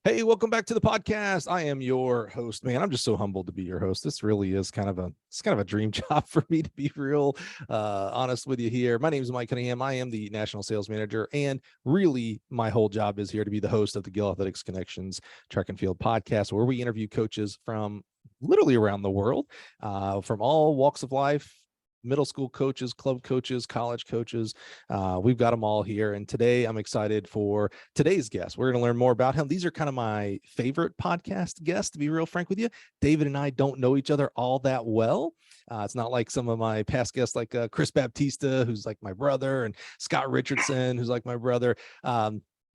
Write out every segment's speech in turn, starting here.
Hey, welcome back to the podcast. I am your host, man. I'm just so humbled to be your host. This really is kind of a dream job for me, to be real honest with you here. My name is Mike Cunningham. I am the national sales manager, and really my whole job is here to be the host of the Gill Athletics Connections Track and Field podcast, where we interview coaches from literally around the world, from all walks of life. Middle school coaches, club coaches, college coaches. We've got them all here. And today I'm excited for today's guest. We're going to learn more about him. These are kind of my favorite podcast guests, to be real frank with you. David and I don't know each other all that well. It's not like some of my past guests, like Chris Baptista, who's like my brother, and Scott Richardson, who's like my brother.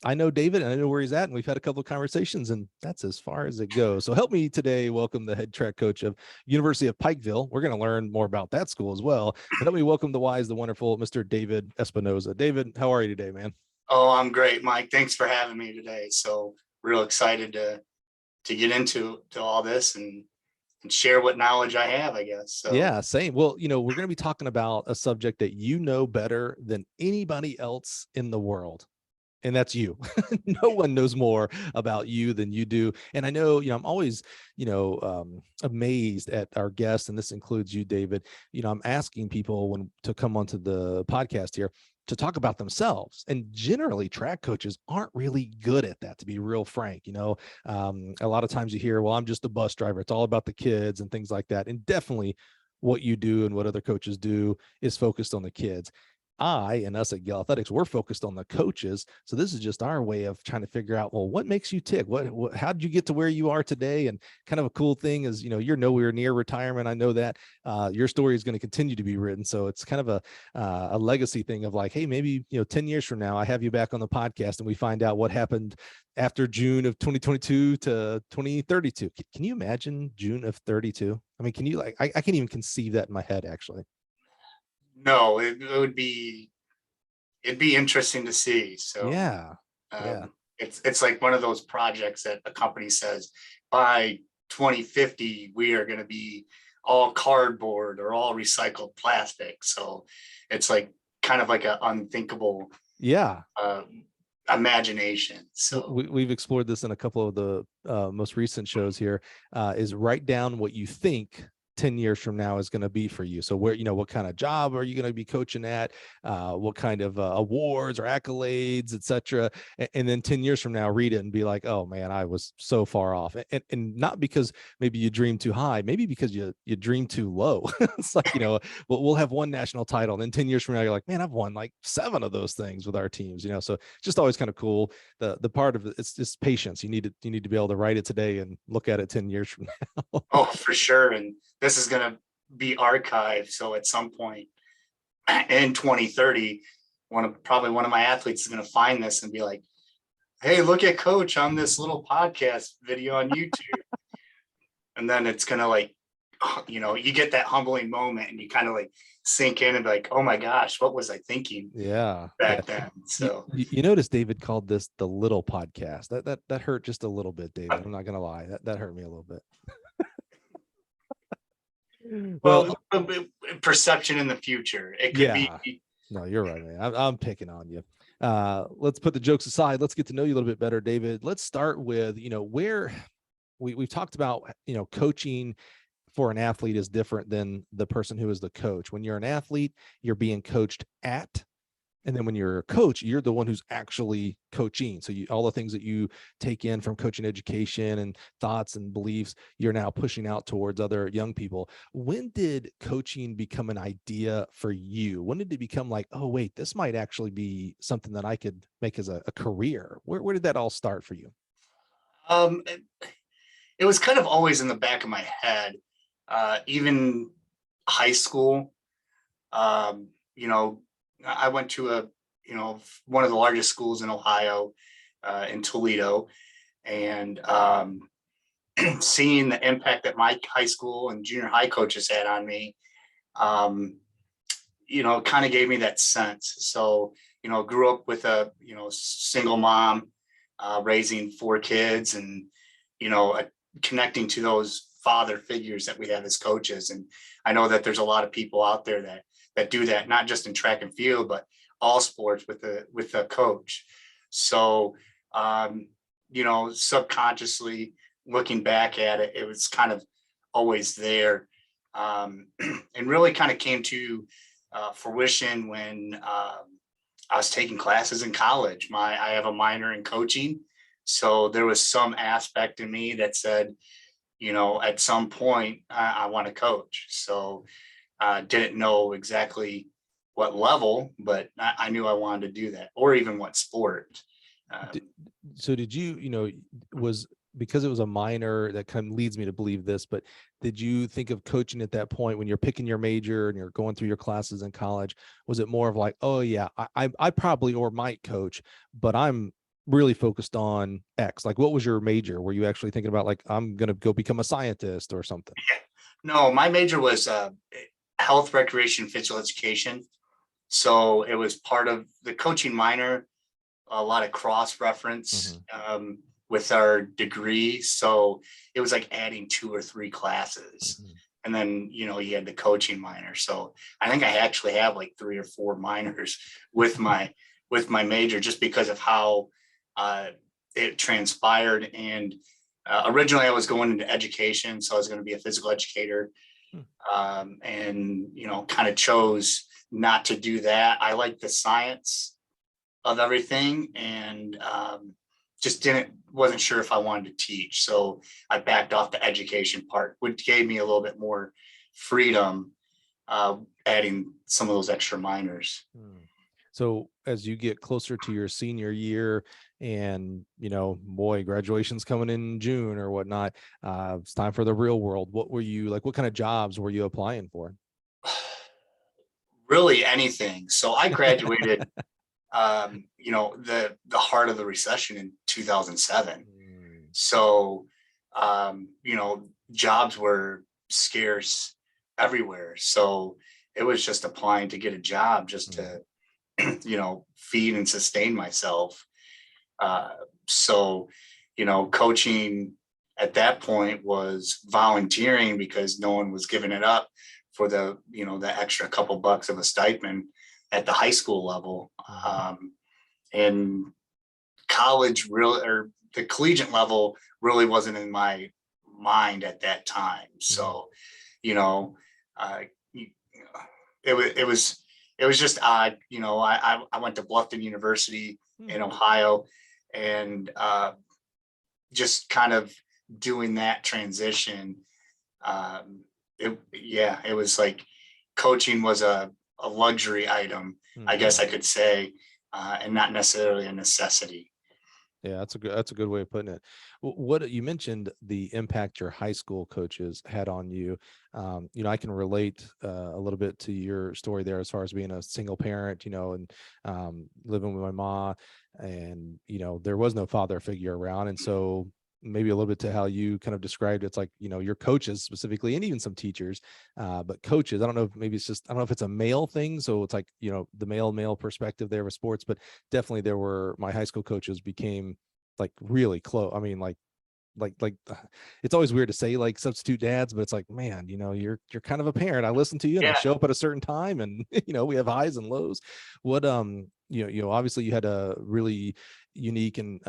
I know David and I know where he's at, and we've had a couple of conversations, and that's as far as it goes. So help me today welcome the head track coach of University of Pikeville. We're going to learn more about that school as well. But help me welcome the wise, the wonderful Mr. David Espinoza. David, how are you today, man? Oh, I'm great, Mike. Thanks for having me today. So real excited to get into all this and share what knowledge I have, I guess. So Yeah, same. Well, we're going to be talking about a subject that you know better than anybody else in the world. And that's you. No one knows more about you than you do. And I know, I'm always, amazed at our guests, and this includes you, David. I'm asking people to come onto the podcast here to talk about themselves. And generally track coaches aren't really good at that, to be real frank. A lot of times you hear, well, I'm just a bus driver. It's all about the kids and things like that. And definitely what you do and what other coaches do is focused on the kids. I and us at Gill Athletics, we're focused on the coaches. So this is just our way of trying to figure out, well, what makes you tick? How did you get to where you are today? And kind of a cool thing is, you're nowhere near retirement. I know that your story is going to continue to be written. So it's kind of a legacy thing of like, hey, maybe, 10 years from now, I have you back on the podcast and we find out what happened after June of 2022 to 2032. Can you imagine June of 32? I mean, can you I can't even conceive that in my head, actually. no, it'd be interesting to see. So Yeah. Yeah. it's like one of those projects that a company says by 2050 we are going to be all cardboard or all recycled plastic. So it's like kind of like an unthinkable Yeah. imagination. So We've explored this in a couple of the most recent shows here, is write down what you think 10 years from now is going to be for you. So where, what kind of job are you going to be coaching at? What kind of awards or accolades, et cetera. And then 10 years from now, read it and be like, oh man, I was so far off. And not because maybe you dream too high, maybe because you dream too low. It's like, we'll have one national title. And then 10 years from now, you're like, man, I've won like 7 of those things with our teams, so just always kind of cool. The part of it's just patience. You need to be able to write it today and look at it 10 years from now. oh, for sure. And this is going to be archived. So at some point in 2030, probably one of my athletes is going to find this and be like, hey, look at Coach on this little podcast video on YouTube. And then it's going to like, you get that humbling moment and you kind of like sink in and be like, oh my gosh, what was I thinking back then? So you notice David called this the little podcast. That hurt just a little bit, David. I'm not going to lie. That hurt me a little bit. Well, perception in the future. It could be. No, you're right, man. I'm picking on you. Let's put the jokes aside. Let's get to know you a little bit better, David. Let's start with, where we've talked about, coaching for an athlete is different than the person who is the coach. When you're an athlete, you're being coached at. And then when you're a coach, you're the one who's actually coaching. So all the things that you take in from coaching education and thoughts and beliefs, you're now pushing out towards other young people. When did coaching become an idea for you? When did it become like, oh, wait, this might actually be something that I could make as a career? Where did that all start for you? It was kind of always in the back of my head, even high school. I went to one of the largest schools in Ohio, in Toledo, and seeing the impact that my high school and junior high coaches had on me, kind of gave me that sense. So, grew up with a, single mom, raising 4 kids and, connecting to those father figures that we have as coaches. And I know that there's a lot of people out there that do that, not just in track and field, but all sports with a coach. So subconsciously looking back at it, it was kind of always there. And really kind of came to fruition when I was taking classes in college. I have a minor in coaching. So there was some aspect in me that said, at some point I want to coach. So didn't know exactly what level, but I knew I wanted to do that, or even what sport. So did you, was because it was a minor, that kind of leads me to believe this, but did you think of coaching at that point when you're picking your major and you're going through your classes in college? Was it more of like, oh yeah, I probably or might coach, but I'm really focused on X? Like, what was your major? Were you actually thinking about like, I'm going to go become a scientist or something? No, my major was health, recreation, physical education. So it was part of the coaching minor, a lot of cross reference with our degree. So it was like adding 2 or 3 classes. And then, you had the coaching minor. So I think I actually have like 3 or 4 minors with my major, just because of how it transpired. And originally I was going into education. So I was going to be a physical educator, and, kind of chose not to do that. I like the science of everything, and just wasn't sure if I wanted to teach. So I backed off the education part, which gave me a little bit more freedom, adding some of those extra minors. So as you get closer to your senior year and, boy, graduation's coming in June or whatnot, it's time for the real world. What were you like? What kind of jobs were you applying for? Really anything. So I graduated, the heart of the recession in 2007. So, jobs were scarce everywhere. So it was just applying to get a job just to, feed and sustain myself. So, coaching at that point was volunteering because no one was giving it up for the extra couple bucks of a stipend at the high school level. And college or the collegiate level really wasn't in my mind at that time. So, it was just odd. I went to Bluffton University in Ohio, and just kind of doing that transition. It was like coaching was a luxury item, I guess I could say, and not necessarily a necessity. Yeah, that's a good way of putting it. What you mentioned, the impact your high school coaches had on you. I can relate a little bit to your story there as far as being a single parent, and living with my mom, and there was no father figure around, and so maybe a little bit to how you kind of described it. It's like, your coaches specifically, and even some teachers, but coaches, I don't know if maybe I don't know if it's a male thing. So it's like, the male perspective there with sports, but definitely my high school coaches became like really close. I mean, like it's always weird to say like substitute dads, but it's like, man, you're kind of a parent. I listen to you and I show up at a certain time, and, we have highs and lows. What, obviously you had a really unique and,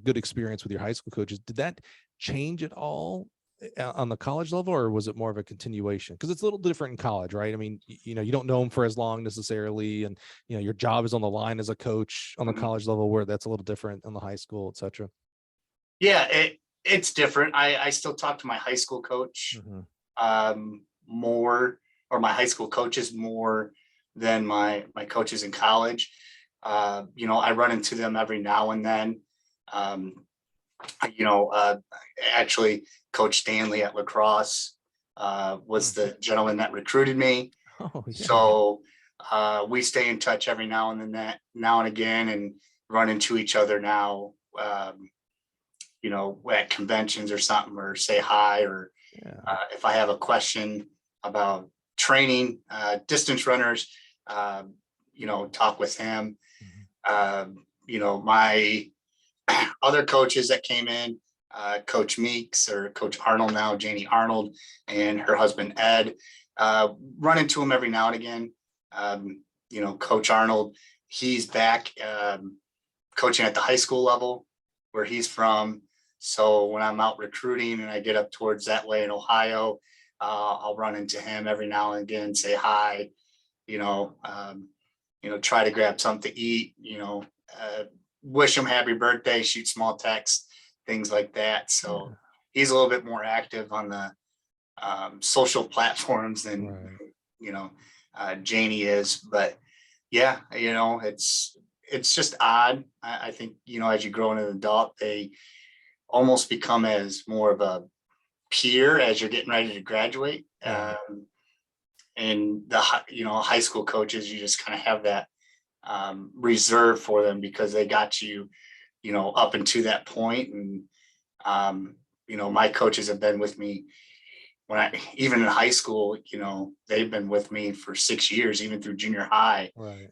good experience with your high school coaches. Did that change at all on the college level, or was it more of a continuation? Because it's a little different in college, right? I mean, you don't know them for as long necessarily, and your job is on the line as a coach on the college level, where that's a little different on the high school, etc. Yeah, it's different. I still talk to my high school coach more, or my high school coaches more than my coaches in college. I run into them every now and then. Actually, Coach Stanley at lacrosse was the gentleman that recruited me. Oh, yeah. So we stay in touch every now and again, and run into each other now. At conventions or something, or say hi, or if I have a question about training distance runners, talk with him. My other coaches that came in, Coach Meeks, or Coach Arnold now, Janie Arnold, and her husband Ed, run into him every now and again. Coach Arnold, he's back coaching at the high school level. where he's from. So when I'm out recruiting and I get up towards that way in Ohio, I'll run into him every now and again, say hi, try to grab something to eat, wish him happy birthday, shoot small texts, things like that. So he's a little bit more active on the social platforms than, Janie is. But yeah, it's just odd. I think, as you grow into an adult, they almost become as more of a peer as you're getting ready to graduate. And the high school coaches, you just kind of have that reserve for them because they got you, up into that point. And my coaches have been with me even in high school. They've been with me for 6 years, even through junior high. Right.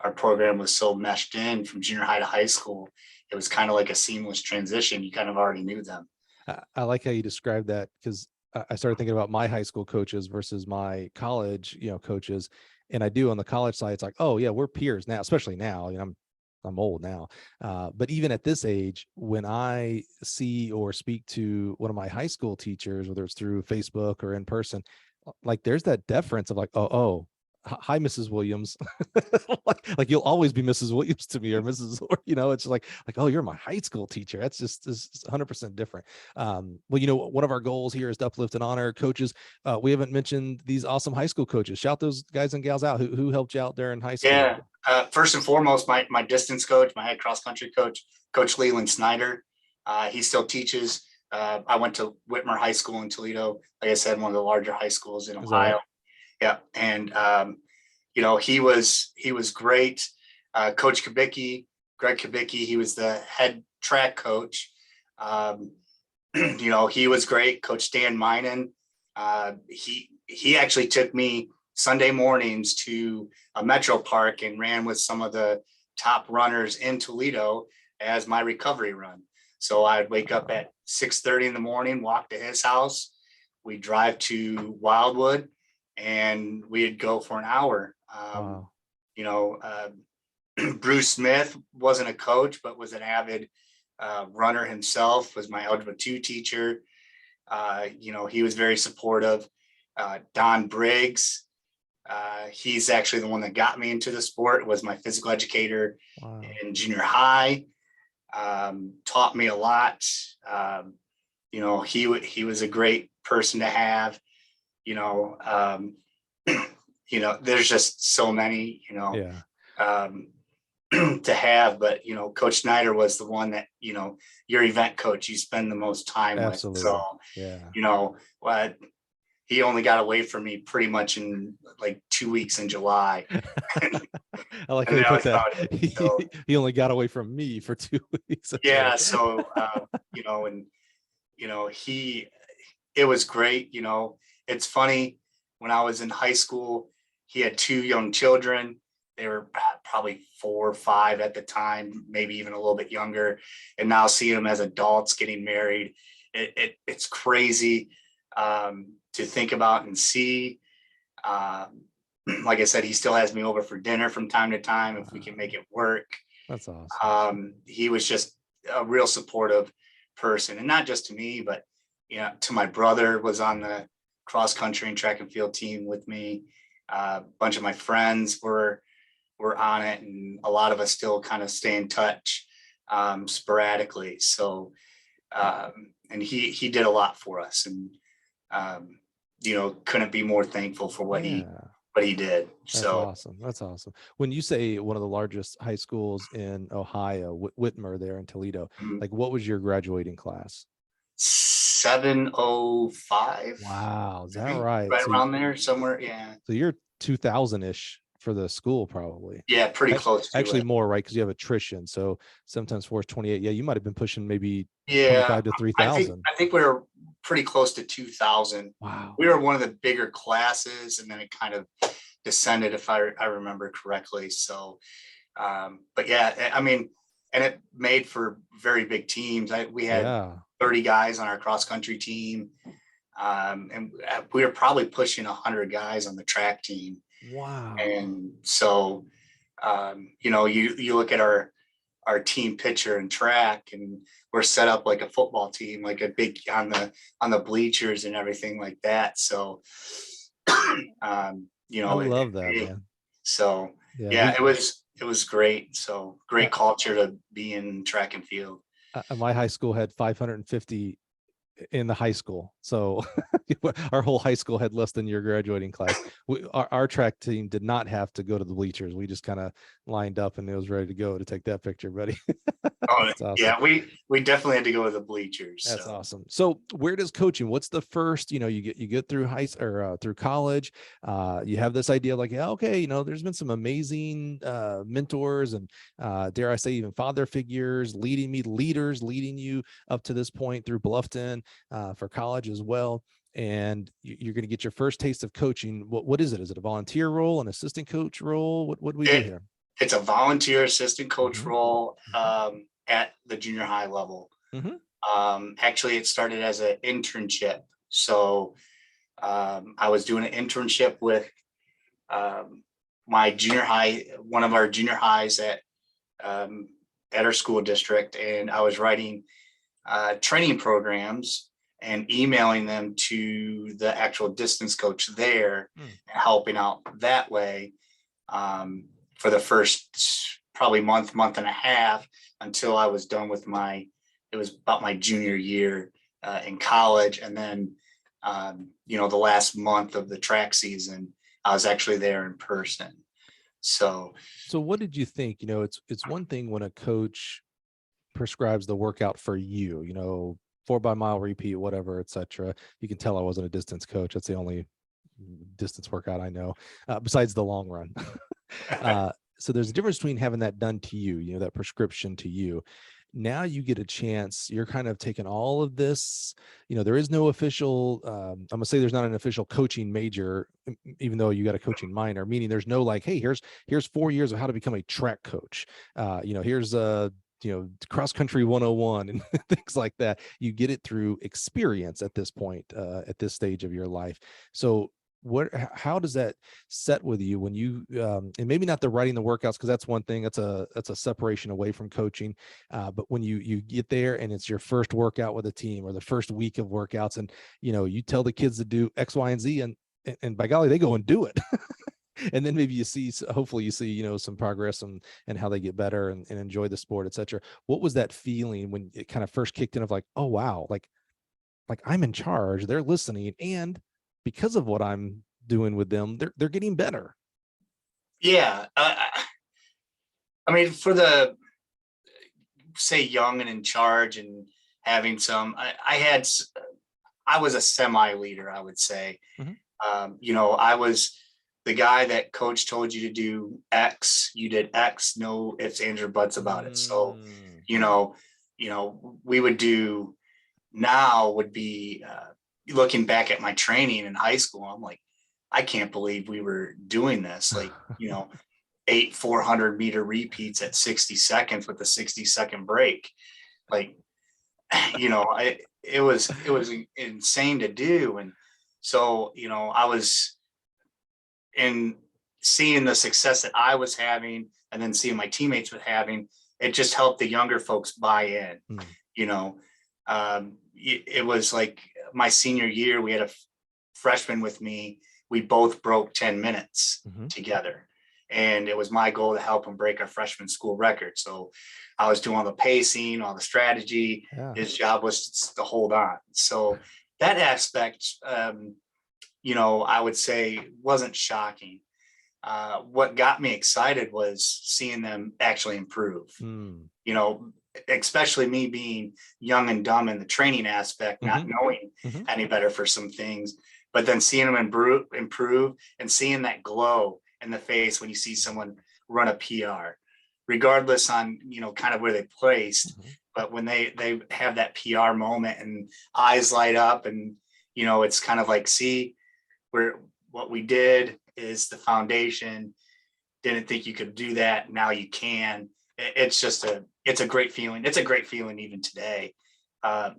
Our program was so meshed in from junior high to high school. It was kind of like a seamless transition. You kind of already knew them. I like how you described that, because I started thinking about my high school coaches versus my college, coaches. And I do on the college side, it's like, oh yeah, we're peers now, especially now. I'm old now. But even at this age, when I see or speak to one of my high school teachers, whether it's through Facebook or in person, like there's that deference of like, oh, hi, Mrs. Williams. like you'll always be Mrs. Williams to me, or Mrs. Or, it's like, oh, you're my high school teacher. That's just 100% different. Well, one of our goals here is to uplift and honor coaches. We haven't mentioned these awesome high school coaches. Shout those guys and gals out who helped you out there in high school. Yeah. First and foremost, my distance coach, my head cross country coach, Coach Leland Snyder. He still teaches. I went to Whitmer High School in Toledo. Like I said, one of the larger high schools in Ohio. Yeah. And, he was great. Coach Greg Kubicki, he was the head track coach. He was great. Coach Dan Minen. He actually took me Sunday mornings to a metro park and ran with some of the top runners in Toledo as my recovery run. So I'd wake up at 6:30 in the morning, walk to his house. We'd drive to Wildwood, and we'd go for an hour. Bruce Smith wasn't a coach, but was an avid runner himself, was my Algebra 2 teacher. He was very supportive. Don Briggs, he's actually the one that got me into the sport, was my physical educator in junior high. Taught me a lot. He was a great person to have. There's just so many, to have, but Coach Snyder was the one that, your event coach, you spend the most time Absolutely. with. So he only got away from me pretty much in like 2 weeks in July. I like how you put that. He only got away from me for 2 weeks. That's right. So it was great. It's funny, when I was in high school, he had 2 young children. They were probably 4 or 5 at the time, maybe even a little bit younger. And now seeing them as adults getting married, it's crazy to think about and see. Like I said, he still has me over for dinner from time to time if we can make it work. That's awesome. He was just a real supportive person, and not just to me, but to my brother, was on the cross country and track and field team with me. A bunch of my friends were on it, and a lot of us still kind of stay in touch sporadically. So, and he did a lot for us, and couldn't be more thankful for what he did. That's awesome. When you say one of the largest high schools in Ohio, Whitmer there in Toledo, like what was your graduating class? 705. Wow, is that right? Right around there somewhere. Yeah. So you're 2000-ish for the school, probably. Yeah, pretty close to actually it. More, right? Because you have attrition. So sometimes 4 is 28. Yeah, you might have been pushing maybe 25 to 3,000. I think we were pretty close to 2,000. Wow. We were one of the bigger classes, and then it kind of descended, if I remember correctly. So, but yeah, I mean, and it made for very big teams. We had 30 guys on our cross country team. And we were probably pushing 100 guys on the track team. Wow. And so, you look at our our team pitcher in track, and we're set up like a football team, like a big on the bleachers and everything like that. So, you I know, love that, man. so Yeah, it was great. So great culture to be in track and field. my high school had 550 in the high school. So our whole high school had less than your graduating class. Our track team did not have to go to the bleachers. We just kind of lined up and it was ready to go to take that picture, buddy. Oh, Awesome. yeah, we definitely had to go to the bleachers. That's awesome. So where does coaching, what's the first, you get through through college, you have this idea like, yeah, okay, there's been some amazing mentors and dare I say even father figures leaders leading you up to this point through Bluffton for college as well. And you're going to get your first taste of coaching. What is it? Is it a volunteer role, an assistant coach role? What do we do here? It's a volunteer assistant coach Mm-hmm. role at the junior high level. Mm-hmm. Actually, it started as an internship. So I was doing an internship with my junior high, one of our junior highs at our school district, and I was writing training programs and emailing them to the actual distance coach there and helping out that way for the first probably month and a half until I was done with it was about my junior year in college. And then, the last month of the track season, I was actually there in person. So what did you think? It's one thing when a coach prescribes the workout for you, 4-by-mile repeat, whatever, etc. You can tell I wasn't a distance coach. That's the only distance workout I know, besides the long run. So there's a difference between having that done to you, that prescription to you. Now you get a chance, you're kind of taking all of this, there is no official, I'm gonna say there's not an official coaching major, even though you got a coaching minor, meaning there's no like, hey, here's 4 years of how to become a track coach. Here's cross country 101 and things like that. You get it through experience at this point, at this stage of your life. So how does that set with you when you and maybe not the writing the workouts, because that's one thing, that's a separation away from coaching, but when you get there and it's your first workout with a team or the first week of workouts, and you tell the kids to do X, Y, and Z, and by golly, they go and do it. And then maybe hopefully you see some progress and how they get better and enjoy the sport, etc. What was that feeling when it kind of first kicked in of like, oh wow, like I'm in charge, they're listening, and because of what I'm doing with them, they're getting better? Yeah. I mean, for the say young and in charge and having some, I was a semi leader, I would say. I was the guy that coach told you to do X, you did X, no ifs, ands, or buts about it. So, we would do now would be looking back at my training in high school. I'm like, I can't believe we were doing this. Like, 8 400-meter repeats at 60 seconds with a 60-second break. Like, it was insane to do. And so, I was in seeing the success that I was having and then seeing my teammates with having, it just helped the younger folks buy in. It was like my senior year, we had a freshman with me. We both broke 10 minutes together. And it was my goal to help him break our freshman school record. So I was doing all the pacing, all the strategy. Yeah. His job was to hold on. So that aspect, I would say wasn't shocking. What got me excited was seeing them actually improve. Especially me being young and dumb in the training aspect, not knowing any better for some things, but then seeing them improve and seeing that glow in the face when you see someone run a PR, regardless on, kind of where they placed, but when they have that PR moment and eyes light up and, it's kind of like, see, what we did is the foundation. Didn't think you could do that. Now you can. It's a great feeling. It's a great feeling even today,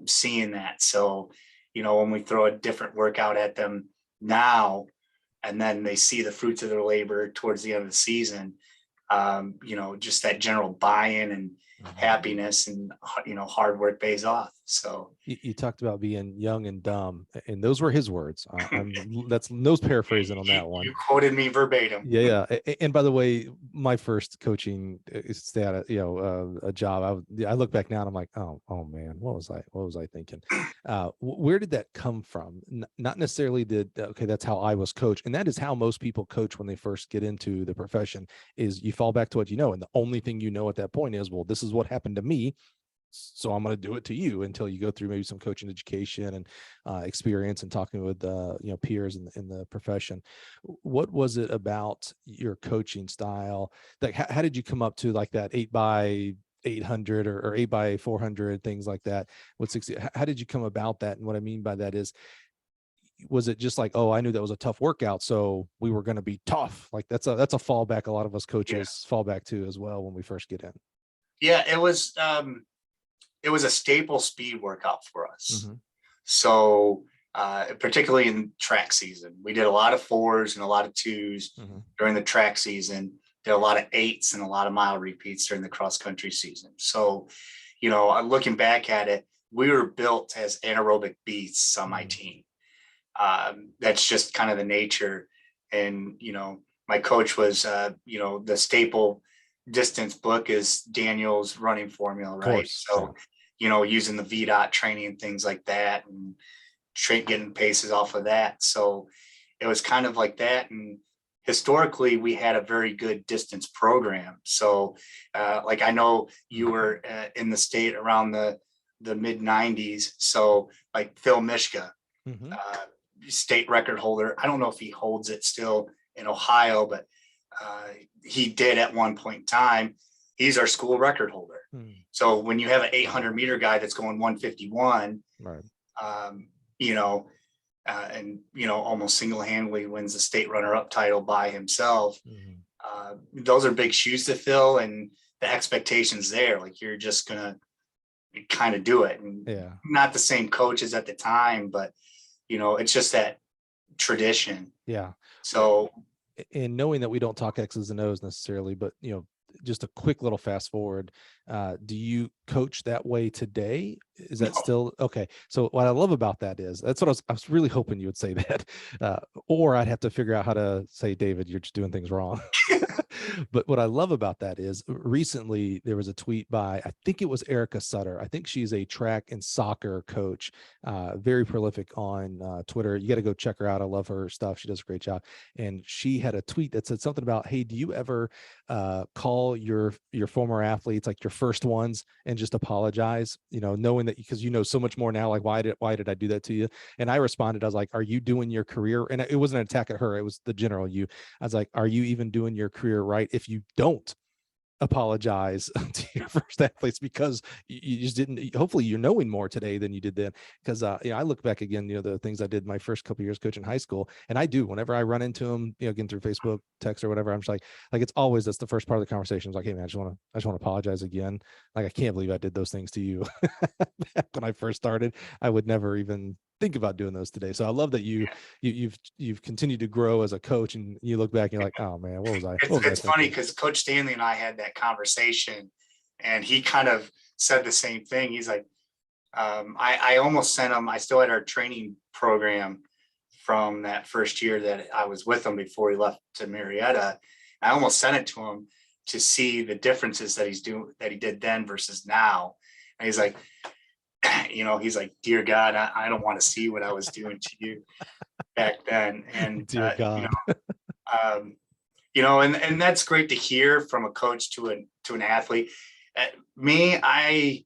seeing that. So, when we throw a different workout at them now, and then they see the fruits of their labor towards the end of the season, just that general buy-in happiness and, hard work pays off. So you talked about being young and dumb, and those were his words. That's no paraphrasing on that one. You quoted me verbatim. Yeah. And by the way, my first coaching status, a job, I look back now and I'm like, oh man, what was I thinking? Where did that come from? Not necessarily okay, that's how I was coached. And that is how most people coach when they first get into the profession, is you fall back to what you know. And the only thing you know at that point is, well, this is what happened to me, so I'm going to do it to you, until you go through maybe some coaching education and experience and talking with peers in the profession. What was it about your coaching style? Like, how did you come up to like that 8x800 or 8x400, things like that with 60? How did you come about that? And what I mean by that is, was it just like, oh, I knew that was a tough workout, so we were going to be tough? Like that's a fallback a lot of us coaches fall back to as well when we first get in. Yeah, it was a staple speed workout for us. Mm-hmm. So particularly in track season, we did a lot of 4s and a lot of 2s during the track season, did a lot of 8s and a lot of mile repeats during the cross country season. So, looking back at it, we were built as anaerobic beasts on my team. That's just kind of the nature. And, my coach was, the staple distance book is Daniel's running formula, right? So, using the VDOT training and things like that, and getting paces off of that. So it was kind of like that. And historically, we had a very good distance program. So like, I know you were in the state around the mid 90s. So like Phil Mishka, state record holder. I don't know if he holds it still in Ohio, but he did at one point in time. He's our school record holder. So when you have an 800 meter guy that's going 151, right, almost single-handedly wins the state runner-up title by himself. Those are big shoes to fill, and the expectations there, like, you're just gonna kind of do it. And not the same coaches at the time, but it's just that tradition. Yeah. So, and knowing that we don't talk X's and O's necessarily, but just a quick little fast forward. Do you coach that way today? Is that still okay? So what I love about that is, that's what I was really hoping you would say that, or I'd have to figure out how to say, David, you're just doing things wrong. But what I love about that is, recently there was a tweet by, I think it was Erica Sutter. I think she's a track and soccer coach, very prolific on Twitter. You got to go check her out. I love her stuff. She does a great job. And she had a tweet that said something about, hey, do you ever call your former athletes, like your first ones, and just apologize, knowing that, because so much more now, like, why did I do that to you? And I responded, I was like, are you doing your career? And it wasn't an attack at her, it was the general you. I was like, are you even doing your career right if you don't apologize to your first athletes? Because you just didn't. Hopefully you're knowing more today than you did then. Because I look back again, the things I did my first couple of years coaching high school, and I do, whenever I run into them, again through Facebook, text, or whatever, I'm just like it's always, that's the first part of the conversation. It's like, hey man, I just want to apologize again. Like, I can't believe I did those things to you back when I first started. I would never even think about doing those today. So I love that you've continued to grow as a coach, and you look back and you're like, oh man, what was I? It's funny, because Coach Stanley and I had that conversation, and he kind of said the same thing. He's like, I almost sent him, I still had our training program from that first year that I was with him before he left to Marietta. I almost sent it to him to see the differences that he did then versus now. And he's like, dear God, I don't want to see what I was doing to you back then. And dear God. And that's great to hear from a coach to an athlete. Me, I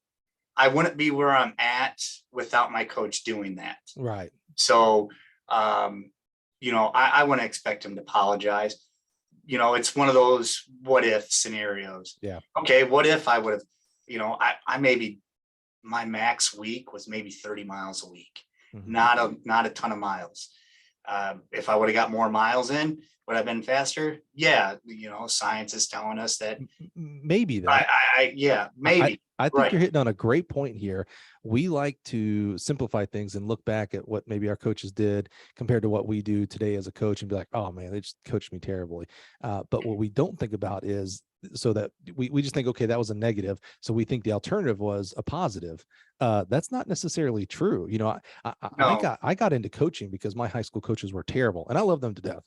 wouldn't be where I'm at without my coach doing that. Right. So, I wouldn't expect him to apologize. It's one of those what if scenarios. Yeah. Okay. What if I would have, I maybe, my max week was maybe 30 miles a week, not a ton of miles. If I would have got more miles in, would I have been faster? Yeah. Science is telling us that maybe that. Maybe. I think you're hitting on a great point here. We like to simplify things and look back at what maybe our coaches did compared to what we do today as a coach, and be like, oh man, they just coached me terribly. But what we don't think about is so that we just think, okay, that was a negative. So we think the alternative was a positive. That's not necessarily true. You know, No. I got into coaching because my high school coaches were terrible, and I love them to death.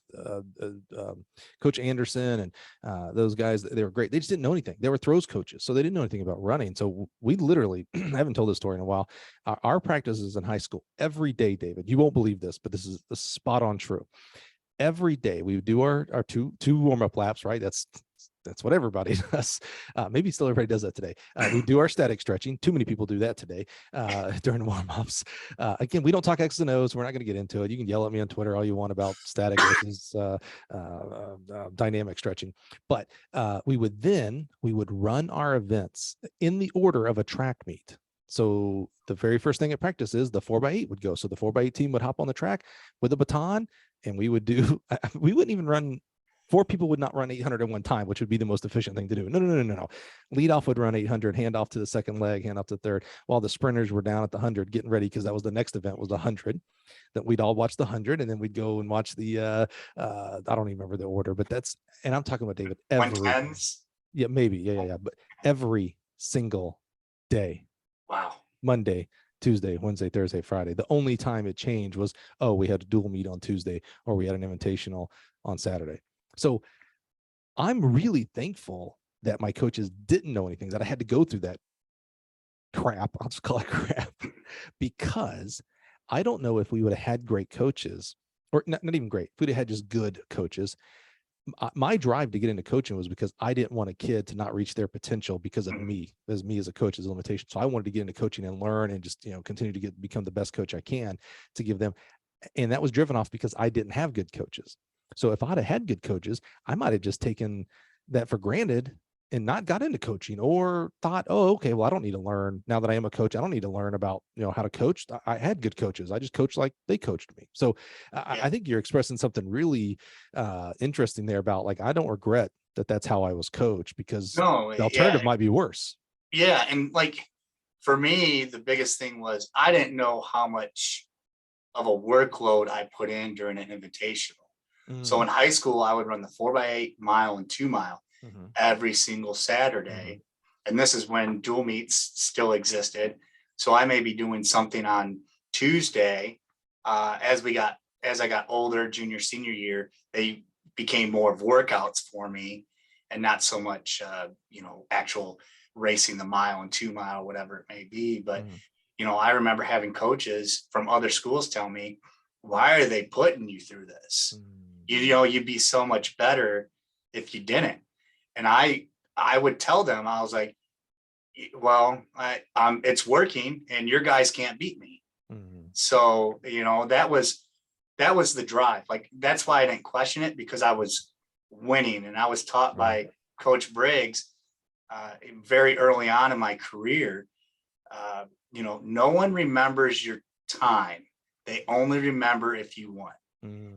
Coach Anderson and those guys, they were great. They just didn't know anything. They were throws coaches, so they didn't know anything about running. So we literally, I haven't told this story in a while. Our practices in high school every day, David, you won't believe this, but this is spot on true. Every day we would do our two warm-up laps, right? That's what everybody does. Maybe still everybody does that today. We do our static stretching. Too many people do that today during warm-ups. Again, we don't talk X's and O's. We're not going to get into it. You can yell at me on Twitter all you want about static versus dynamic stretching. But we would run our events in the order of a track meet. So the very first thing at practice is the 4x8 would go. So the 4x8 team would hop on the track with a baton, and we wouldn't even run. 4 people would not run 800 at one time, which would be the most efficient thing to do. No. Lead off would run 800, hand off to the second leg, hand off to the third, while the sprinters were down at the 100 getting ready, because that was the next event, was the 100. That we'd all watch the 100, and then we'd go and watch the I don't even remember the order, but and I'm talking about, David, every 110s. Yeah, maybe. Yeah. But every single day. Wow. Monday, Tuesday, Wednesday, Thursday, Friday. The only time it changed was, we had a dual meet on Tuesday, or we had an invitational on Saturday. So I'm really thankful that my coaches didn't know anything, that I had to go through that crap. I'll just call it crap, because I don't know if we would have had great coaches, or not even great, if we'd have had just good coaches. My drive to get into coaching was because I didn't want a kid to not reach their potential because of me as a coach, as a limitation. So I wanted to get into coaching and learn and just, continue to become the best coach I can to give them. And that was driven off because I didn't have good coaches. So if I'd have had good coaches, I might have just taken that for granted and not got into coaching, or thought, okay, well, I don't need to learn now that I am a coach. I don't need to learn about, how to coach. I had good coaches. I just coached like they coached me. So I think you're expressing something really interesting there about, like, I don't regret that that's how I was coached, because the alternative might be worse. Yeah. And like, for me, the biggest thing was I didn't know how much of a workload I put in during an invitational. So in high school, I would run the 4x8 mile and 2 mile every single Saturday. And this is when dual meets still existed. So I may be doing something on Tuesday. As I got older, junior, senior year, they became more of workouts for me, and not so much, actual racing the mile and 2 mile, whatever it may be. But, I remember having coaches from other schools tell me, why are they putting you through this? You'd be so much better if you didn't. And I would tell them, I was like, well, it's working and your guys can't beat me. So, that was the drive. Like, that's why I didn't question it, because I was winning. And I was taught by Coach Briggs very early on in my career, no one remembers your time. They only remember if you won.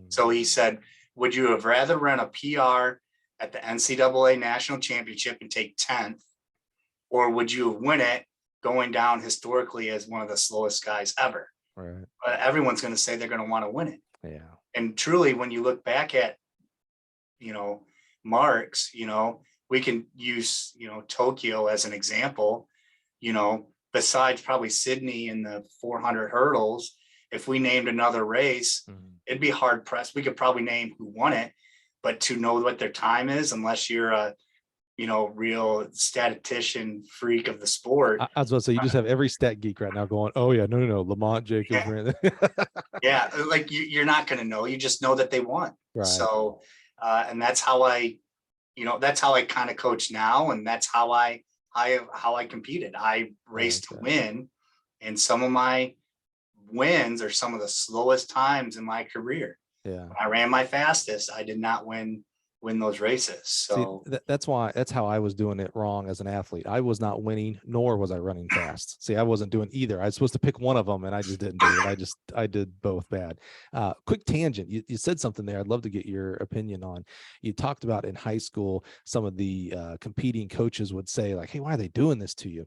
So he said, would you have rather run a PR at the NCAA National Championship and take 10th, or would you win it going down historically as one of the slowest guys ever? Right. But everyone's going to say they're going to want to win it. Yeah. And truly, when you look back at, marks, we can use, Tokyo as an example, besides probably Sydney in the 400 hurdles. If we named another race, it'd be hard pressed. We could probably name who won it, but to know what their time is, unless you're a, real statistician freak of the sport. I was about to say, you just have every stat geek right now going, oh yeah, no, Lamont Jacobs. Yeah, like you're not going to know. You just know that they won. Right. So, and that's how I kind of coach now, and that's how I competed. I raced to win, and some of my wins are some of the slowest times in my career. Yeah. When I ran my fastest, I did not win those races. So see, that's how I was doing it wrong as an athlete. I was not winning, nor was I running fast. See, I wasn't doing either. I was supposed to pick one of them, and I just didn't do it. I did both bad. Quick tangent. You said something there I'd love to get your opinion on. You talked about in high school, some of the competing coaches would say, like, hey, why are they doing this to you?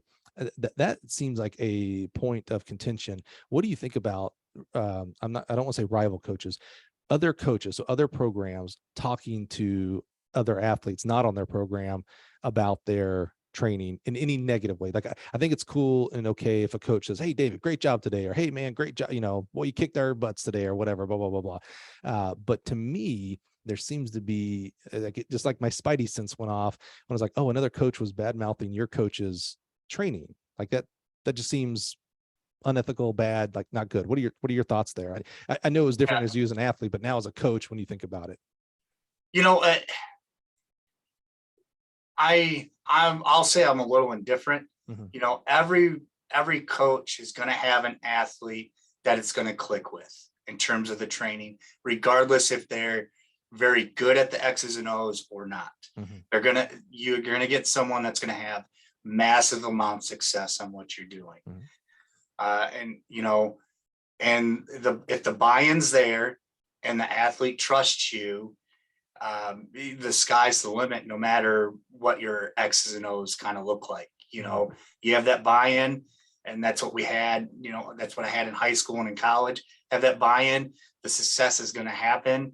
That seems like a point of contention. What do you think about, I don't want to say rival coaches, other coaches, so other programs talking to other athletes not on their program about their training in any negative way. Like I think it's cool and okay if a coach says, "Hey, David, great job today," or "Hey, man, great job, boy, you kicked our butts today," or whatever, blah, blah, blah, blah. But to me, there seems to be just like my spidey sense went off when I was like, "Oh, another coach was bad mouthing your coach's training." Like that just seems unethical, bad, like not good. What are your thoughts there? I know it was different as you as an athlete, but now as a coach, when you think about it, I'll say I'm a little indifferent. Mm-hmm. Every coach is going to have an athlete that it's going to click with in terms of the training, regardless if they're very good at the X's and O's or not. Mm-hmm. You're going to get someone that's going to have massive amount of success on what you're doing. Mm-hmm. If the buy-in's there and the athlete trusts you, the sky's the limit, no matter what your X's and O's kind of look like. You have that buy-in, and that's what we had, that's what I had in high school and in college. Have that buy-in, the success is going to happen.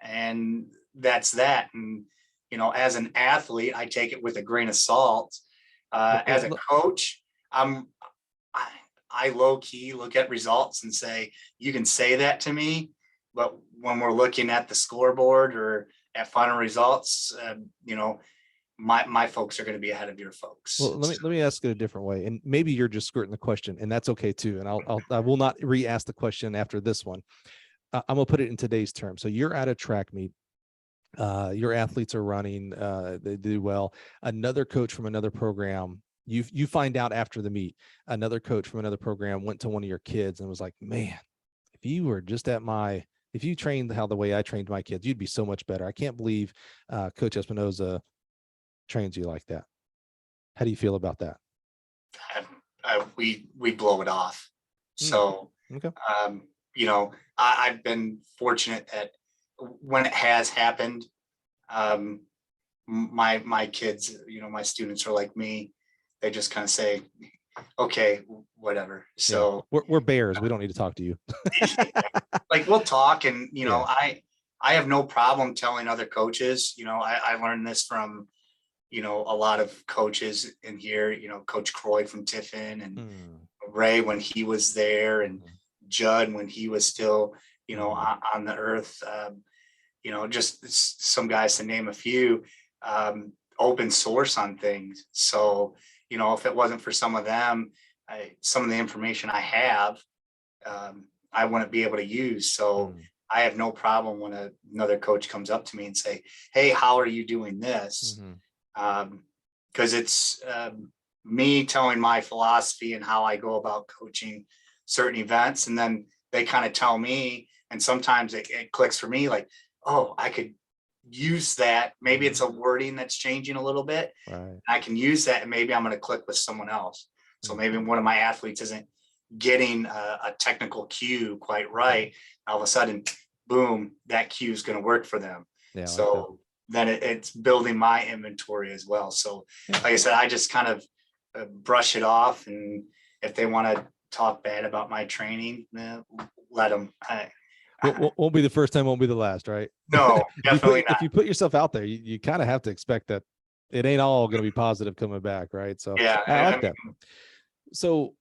And that's that. And, as an athlete, I take it with a grain of salt. As a coach, I low key look at results and say, you can say that to me, but when we're looking at the scoreboard or at final results, my folks are going to be ahead of your folks. Well, let me ask it a different way, and maybe you're just skirting the question, and that's okay too. And I will not re-ask the question after this one. I'm gonna put it in today's terms. So you're at a track meet. Your athletes are running. They do well. Another coach from another program. You find out after the meet, another coach from another program went to one of your kids and was like, "Man, if you were just if you trained the way I trained my kids, you'd be so much better. I can't believe Coach Espinoza trains you like that." How do you feel about that? We blow it off. So, okay. I've been fortunate that when it has happened, my kids, my students are like me. They just kind of say, "Okay, whatever." So we're bears. We don't need to talk to you. Like we'll talk, and I have no problem telling other coaches. I learned this from a lot of coaches in here. Coach Croyd from Tiffin, and Ray when he was there, and Judd when he was still on the earth. Just some guys to name a few. Open source on things. So if it wasn't for some of them, some of the information I have, I wouldn't be able to use. So I have no problem when another coach comes up to me and say, "Hey, how are you doing this?" Because it's me telling my philosophy and how I go about coaching certain events, and then they kind of tell me, and sometimes it clicks for me, like, "Oh, I could use that. Maybe it's a wording that's changing a little bit. Right. I can use that, and maybe I'm going to click with someone else." So maybe one of my athletes isn't getting a technical cue quite right. All of a sudden, boom, that cue is going to work for them. Yeah, so then it's building my inventory as well. So like I said, I just kind of brush it off. And if they want to talk bad about my training, let them. Won't be the first time, won't be the last, right? No, definitely not. If you put yourself out there, you kind of have to expect that it ain't all going to be positive coming back, right? So yeah, I like that. So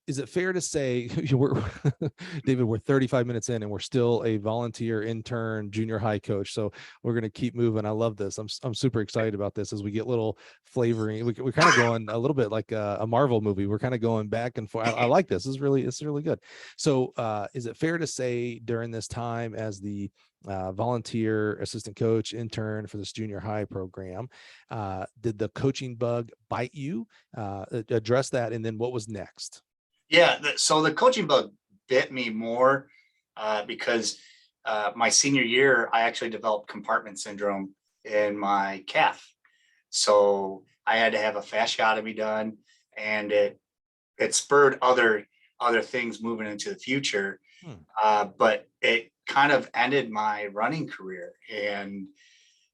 is it fair to say, David, we're 35 minutes in and we're still a volunteer intern junior high coach. So we're going to keep moving. I love this. I'm super excited about this as we get little flavoring. We're kind of going a little bit like a Marvel movie. We're kind of going back and forth. I like this. It's really good. So is it fair to say during this time as the volunteer assistant coach intern for this junior high program, did the coaching bug bite you? Address that. And then what was next? Yeah. So the coaching bug bit me more because my senior year, I actually developed compartment syndrome in my calf. So I had to have a fasciotomy done, and it spurred other things moving into the future. But it kind of ended my running career, and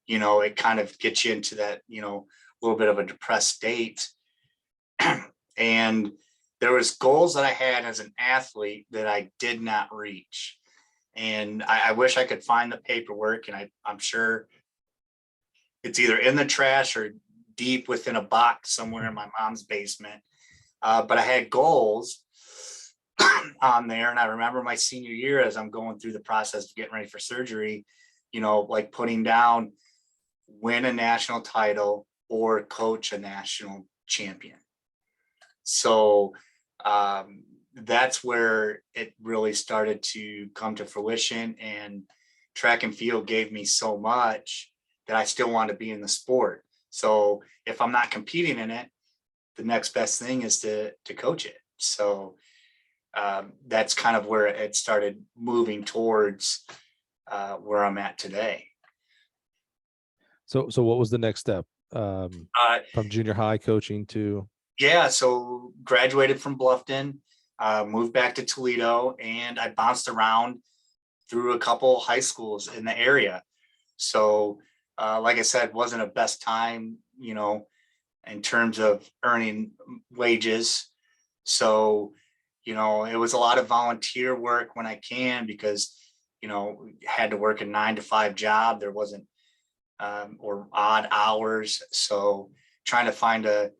it kind of gets you into that little bit of a depressed state. And there was goals that I had as an athlete that I did not reach, and I wish I could find the paperwork, and I'm sure It's either in the trash or deep within a box somewhere in my mom's basement. But I had goals on there. And I remember my senior year, as I'm going through the process of getting ready for surgery, like putting down win a national title or coach a national champion. So that's where it really started to come to fruition. And track and field gave me so much that I still want to be in the sport. So if I'm not competing in it, the next best thing is to coach it. So that's kind of where it started moving towards where I'm at today. So what was the next step from junior high coaching to? Yeah, so graduated from Bluffton, moved back to Toledo, and I bounced around through a couple high schools in the area. So like I said, wasn't a best time, in terms of earning wages. So, it was a lot of volunteer work when I can, because, had to work a 9-to-5 job. There wasn't, or odd hours. So trying to find a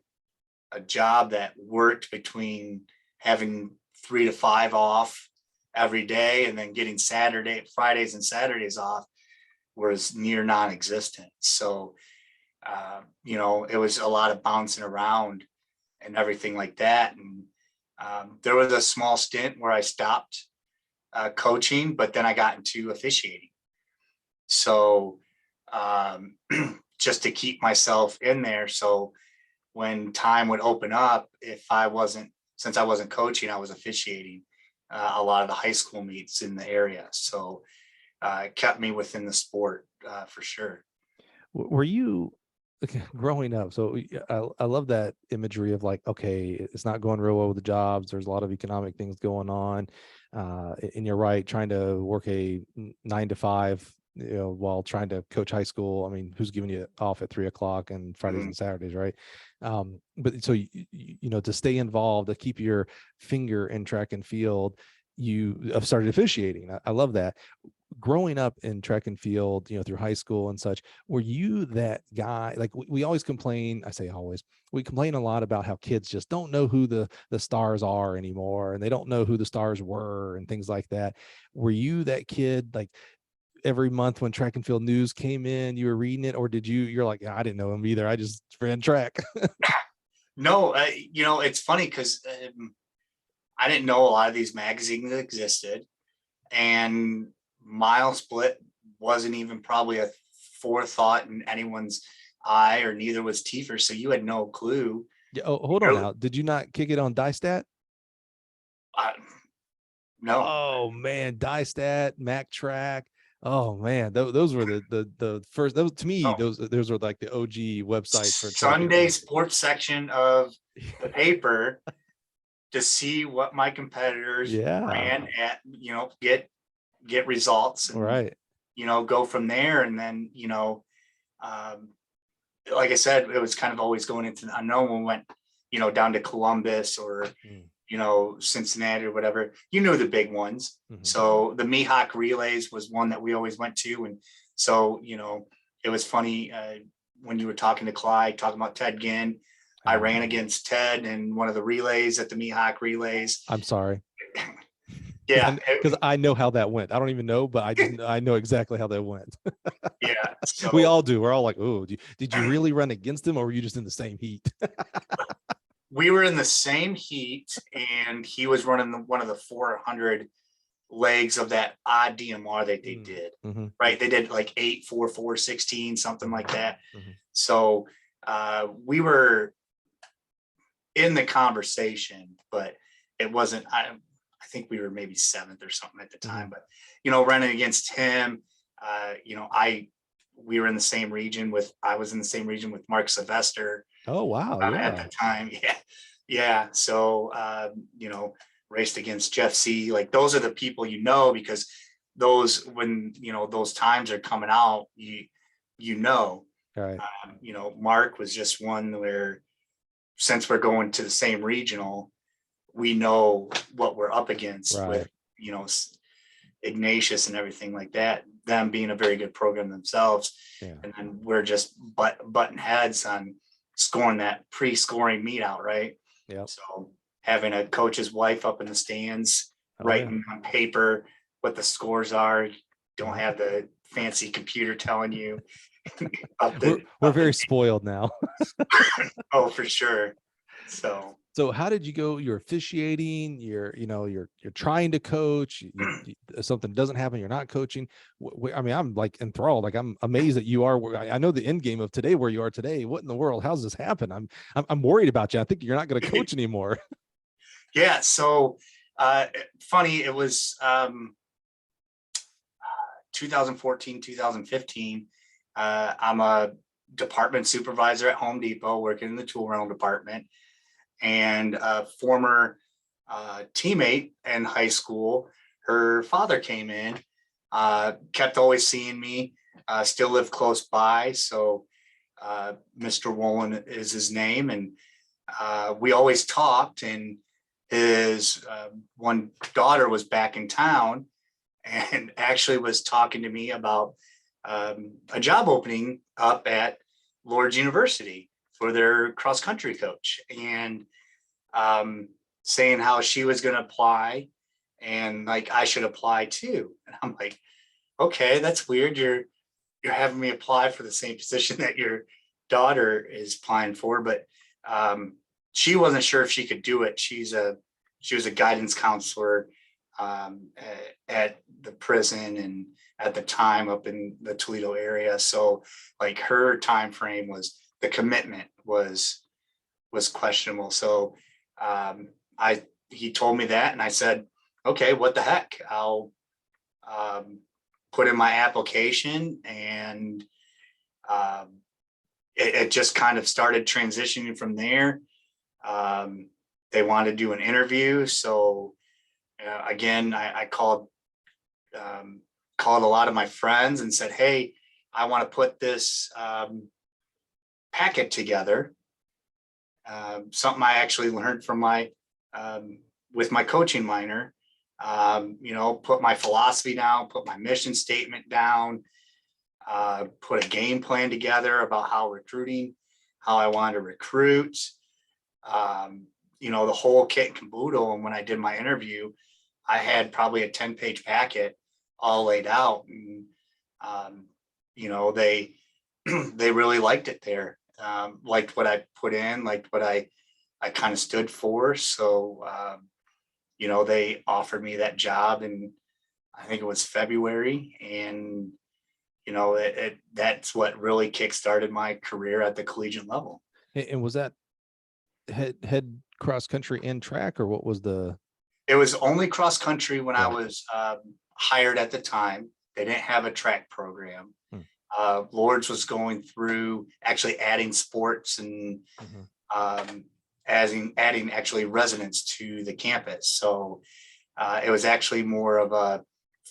job that worked between having 3 to 5 off every day and then getting Fridays and Saturdays off was near non-existent. So, it was a lot of bouncing around and everything like that. And there was a small stint where I stopped coaching, but then I got into officiating. So just to keep myself in there. So when time would open up, since I wasn't coaching, I was officiating a lot of the high school meets in the area. So it kept me within the sport for sure. Were you growing up? So I love that imagery of like, okay, it's not going real well with the jobs. There's a lot of economic things going on. And you're right, trying to work a 9-to-5, while trying to coach high school. I mean, who's giving you off at 3:00 and Fridays and Saturdays, right? But so, to stay involved, to keep your finger in track and field, you have started officiating. I love that. Growing up in track and field, through high school and such, were you that guy? Like we always complain, I say always, we complain a lot about how kids just don't know who the stars are anymore, and they don't know who the stars were and things like that. Were you that kid, like every month when track and field news came in, you were reading it, or you're like, I didn't know him either, I just ran track? No, it's funny because I didn't know a lot of these magazines existed, and mile split wasn't even probably a forethought in anyone's eye, or neither was Tiefer. So you had no clue. Yeah. Oh, hold on now. Did you not kick it on Die-Stat? No. Oh man, Die-Stat, Mac Track. Oh man, those were the first. Those to me, those were like the OG websites for Sunday sports section of the paper to see what my competitors ran at. Get results, and right. Go from there. And then like I said, it was kind of always going into the unknown. When we went down to Columbus or Cincinnati or whatever, the big ones. So the Mihawk relays was one that we always went to. And so it was funny when you were talking to Clyde, talking about Ted Ginn. I ran against Ted in one of the relays at the Mihawk relays. I'm sorry. Yeah, because I know how that went. I don't even know, but I know exactly how that went. Yeah, so, we all do. We're all like, oh, did you really run against him, or were you just in the same heat? We were in the same heat, and he was running one of the 400 legs of that odd DMR that they did. Right? They did like 8, 4, 4, 16, something like that. So we were in the conversation, but it wasn't. I think we were maybe 7th or something at the time, but running against him, we were in the same region I was in the same region with Mark Sylvester. Oh, wow. At the time. Yeah. So, raced against Jeff C. Like, those are the people, because when, those times are coming out, right. Mark was just one where, since we're going to the same regional, we know what we're up against with, Ignatius and everything like that. them being a very good program themselves. Yeah. And then we're just butting heads on scoring that pre-scoring meet out, right? Yeah. So having a coach's wife up in the stands, writing on paper what the scores are. Don't have the fancy computer telling you. We're very spoiled now. Oh, for sure. So how did you go? You're officiating. You're trying to coach. Something doesn't happen. You're not coaching. I mean, I'm like enthralled. Like I'm amazed that you are. I know the end game of today, where you are today. What in the world? How's this happen? I'm worried about you. I think you're not going to coach anymore. Yeah. So funny. It was 2014, 2015. I'm a department supervisor at Home Depot, working in the tool rental department, and a former teammate in high school, her father came in, kept always seeing me, still live close by. So Mr. Wolin is his name. And we always talked, and his one daughter was back in town and actually was talking to me about a job opening up at Lourdes University for their cross country coach, and saying how she was going to apply and like I should apply too. And I'm like, okay, that's weird. You're having me apply for the same position that your daughter is applying for, but she wasn't sure if she could do it. She was a guidance counselor at the prison and at the time up in the Toledo area. So like her time frame was, the commitment was questionable. So he told me that, and I said, okay, what the heck? I'll put in my application, and it just kind of started transitioning from there. They wanted to do an interview. So again, I called a lot of my friends and said, hey, I want to put this packet together. Something I actually learned from with my coaching minor, put my philosophy down, put my mission statement down, put a game plan together about how I wanted to recruit, the whole kit and caboodle. And when I did my interview, I had probably a 10-page packet all laid out, and they really liked it there. Liked what I put in, liked what I kind of stood for. So, they offered me that job, and I think it was February, and that's what really kickstarted my career at the collegiate level. And was that head cross country and track, or what was the? It was only cross country when I was hired at the time. They didn't have a track program. Lourdes was going through actually adding sports and adding actually residents to the campus. So it was actually more of a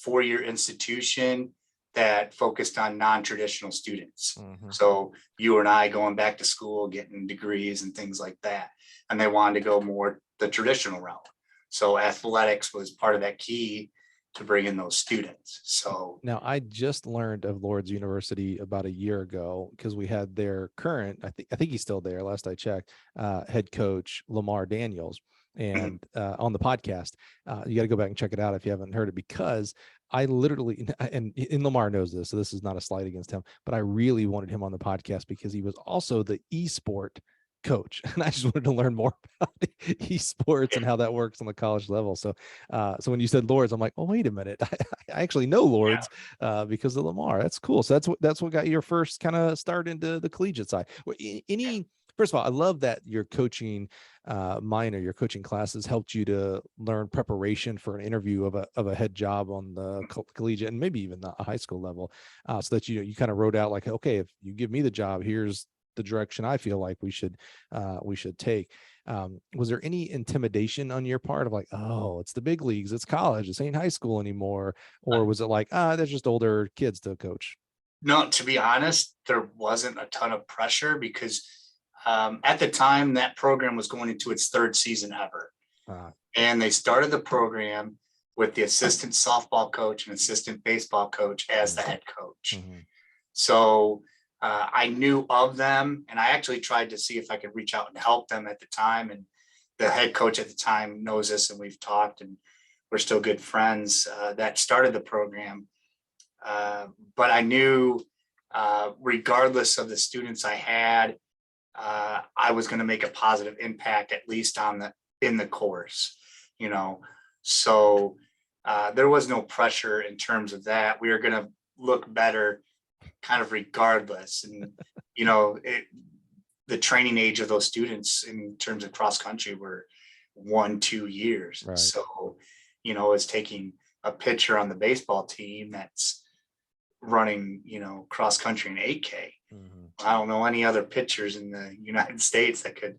4-year institution that focused on non-traditional students. So you and I going back to school, getting degrees and things like that. And they wanted to go more the traditional route. So athletics was part of that key to bring in those students. So now I just learned of Lourdes University about a year ago, because we had their current, I think he's still there, last I checked, head coach Lamar Daniels, and on the podcast. You got to go back and check it out if you haven't heard it, because I literally, and Lamar knows this, so this is not a slight against him, but I really wanted him on the podcast because he was also the esport coach, and I just wanted to learn more about esports and how that works on the college level. So when you said Lourdes, I'm like, oh, wait a minute, I actually know Lourdes because of Lamar. That's cool. So that's what got your first kind of start into the collegiate side. First of all, I love that your coaching minor, your coaching classes helped you to learn preparation for an interview of a head job on the collegiate and maybe even the high school level, so that you kind of wrote out like, okay, if you give me the job, here's the direction I feel like we should take. Was there any intimidation on your part of like, oh, it's the big leagues, it's college, this ain't high school anymore? Or was it like, there's just older kids to coach? No, to be honest, there wasn't a ton of pressure because at the time that program was going into its 3rd season ever. And they started the program with the assistant softball coach and assistant baseball coach as the head coach. Mm-hmm. So I knew of them, and I actually tried to see if I could reach out and help them at the time. And the head coach at the time knows this, and we've talked, and we're still good friends that started the program. But I knew regardless of the students I had, I was going to make a positive impact, at least in the course, you know. So there was no pressure in terms of that. We were going to look better kind of regardless. And, you know, the training age of those students in terms of cross country were 1-2 years. Right. So, you know, it's taking a pitcher on the baseball team that's running, you know, cross country and 8K. Mm-hmm. I don't know any other pitchers in the United States that could,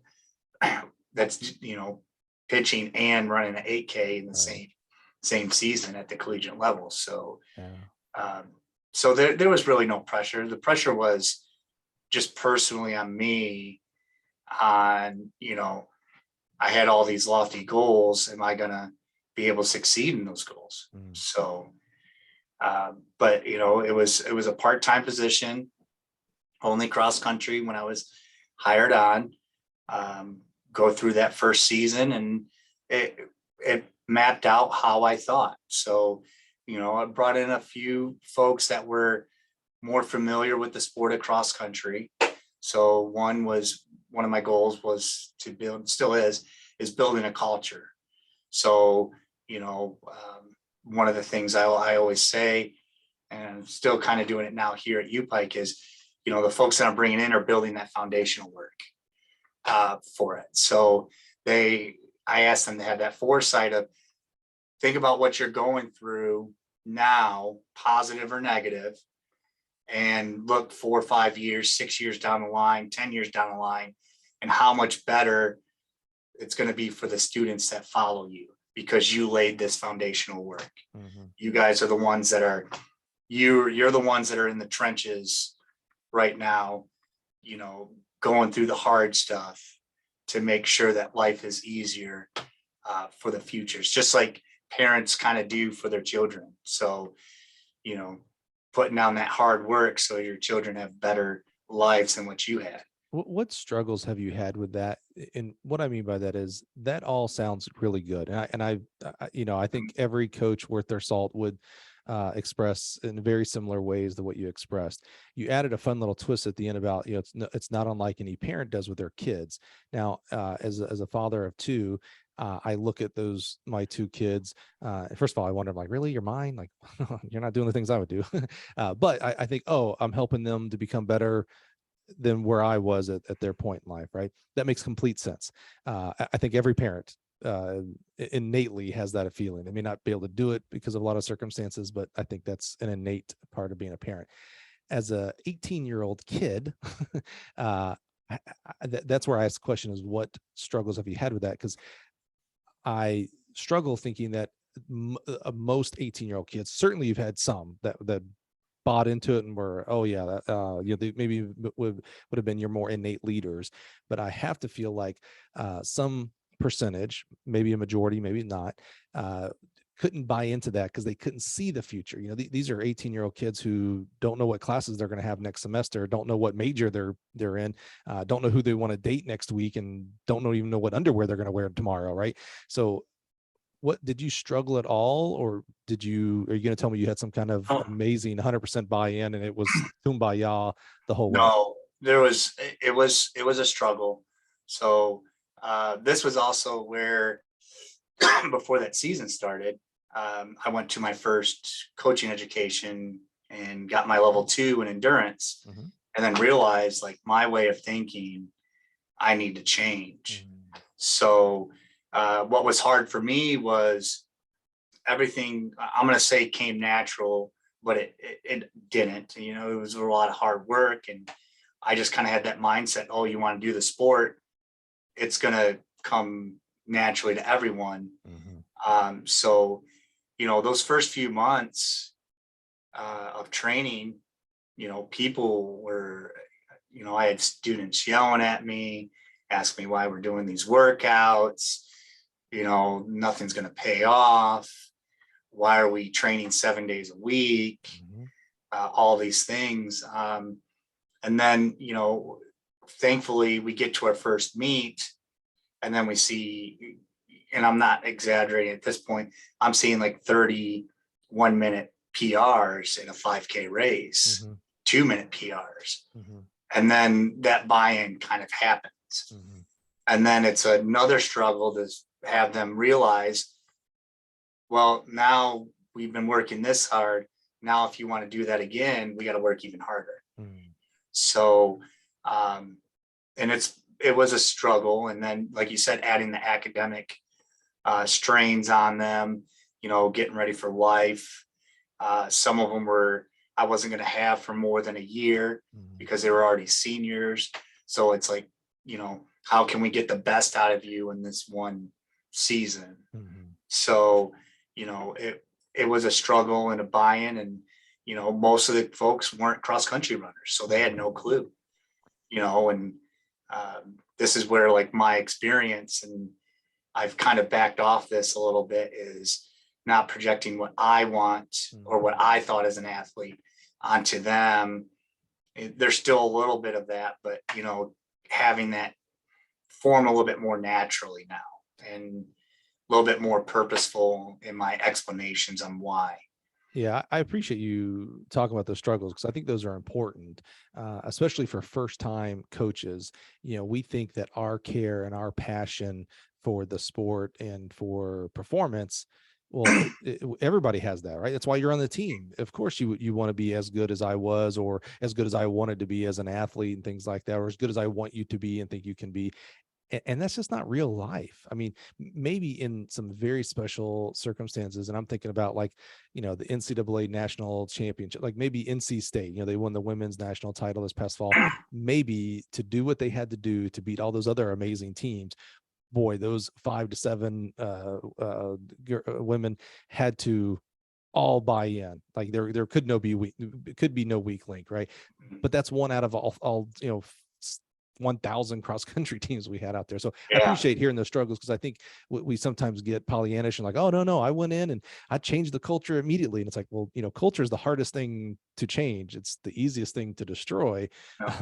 that's, you know, pitching and running an 8K in the same season at the collegiate level. So, so there was really no pressure. The pressure was just personally on me on, you know, I had all these lofty goals. Am I going to be able to succeed in those goals? So, but, you know, it was a part-time position, only cross country when I was hired on, go through that first season, and it mapped out how I thought. So, you know, I brought in a few folks that were more familiar with the sport of cross country. So one of my goals was to build, still is building a culture. So, you know, one of the things I always say, and I'm still kind of doing it now here at UPike, is, you know, the folks that I'm bringing in are building that foundational work for it. So I asked them to have that foresight of, think about what you're going through now, positive or negative, and look 4 or 5 years, 6 years down the line, 10 years down the line, and how much better it's going to be for the students that follow you, because you laid this foundational work. Mm-hmm. You guys are the ones that are, you're the ones that are in the trenches right now, you know, going through the hard stuff to make sure that life is easier for the futures, just like parents kind of do for their children. So, you know, putting down that hard work so your children have better lives than what you had. What struggles have you had with that? And what I mean by that is that all sounds really good. And I you know, I think every coach worth their salt would express in very similar ways to what you expressed. You added a fun little twist at the end about, you know, it's not unlike any parent does with their kids. Now, as a father of two, I look at my two kids. First of all, I wonder, like, really, you're mine? Like, you're not doing the things I would do. But I think, I'm helping them to become better than where I was at their point in life. Right. That makes complete sense. I think every parent innately has that feeling. They may not be able to do it because of a lot of circumstances, but I think that's an innate part of being a parent. As a 18-year-old kid, that's where I ask the question, is what struggles have you had with that? Because I struggle thinking that most 18-year-old kids, certainly you've had some that bought into it and were, you know, they maybe would have been your more innate leaders. But I have to feel like some percentage, maybe a majority, maybe not, couldn't buy into that because they couldn't see the future. You know, these are 18-year-old kids who don't know what classes they're going to have next semester, don't know what major they're in, don't know who they want to date next week, and don't even know what underwear they're going to wear tomorrow, right? So what, did you struggle at all, or are you going to tell me you had some kind of amazing 100% buy-in and it was kumbaya the whole way? No, it was a struggle. So this was also where before that season started, I went to my first coaching education and got my level 2 in endurance, mm-hmm. and then realized, like, my way of thinking, I need to change. Mm-hmm. So what was hard for me was everything, I'm going to say, came natural, but it didn't. You know, it was a lot of hard work, and I just kind of had that mindset, you want to do the sport, it's going to come naturally to everyone. Mm-hmm. So, you know, those first few months of training, you know, people were, you know, I had students yelling at me, asking me why we're doing these workouts, you know, nothing's going to pay off. why are we training 7 days a week? All these things. And then, thankfully we get to our first meet, and then we see, and I'm not exaggerating at this point, I'm seeing like 31-minute PRs in a 5K race, 2-minute PRs. And then that buy-in kind of happens. And then it's another struggle to have them realize, well, now we've been working this hard. Now, if you want to do that again, we got to work even harder. So, and it was a struggle. And then, like you said, adding the academic strains on them, getting ready for life. Some of them I wasn't going to have for more than a year because they were already seniors. So it's like, how can we get the best out of you in this one season? So, it was a struggle and a buy-in, and, most of the folks weren't cross-country runners, so they had no clue, and this is where, like, my experience, and I've kind of backed off this a little bit, is not projecting what I want or what I thought as an athlete onto them. There's still a little bit of that, but, having that form a little bit more naturally now, and a little bit more purposeful in my explanations on why. Yeah, I appreciate you talking about those struggles, because I think those are important, especially for first-time coaches. We think that our care and our passion for the sport and for performance, well, everybody has that, right? That's why you're on the team. Of course, you want to be as good as I was, or as good as I wanted to be as an athlete and things like that, or as good as I want you to be and think you can be. And that's just not real life. I mean, maybe in some very special circumstances, and I'm thinking about, like, the NCAA national championship, like maybe NC State, they won the women's national title this past fall. Maybe to do what they had to do to beat all those other amazing teams, boy, those 5 to 7 women had to all buy in. Like there could be no weak link, right? But that's one out of all 1,000 cross country teams we had out there. So I appreciate hearing those struggles, because I think we sometimes get Pollyannish and like, oh, no, I went in and I changed the culture immediately. And it's like, well, culture is the hardest thing to change. It's the easiest thing to destroy,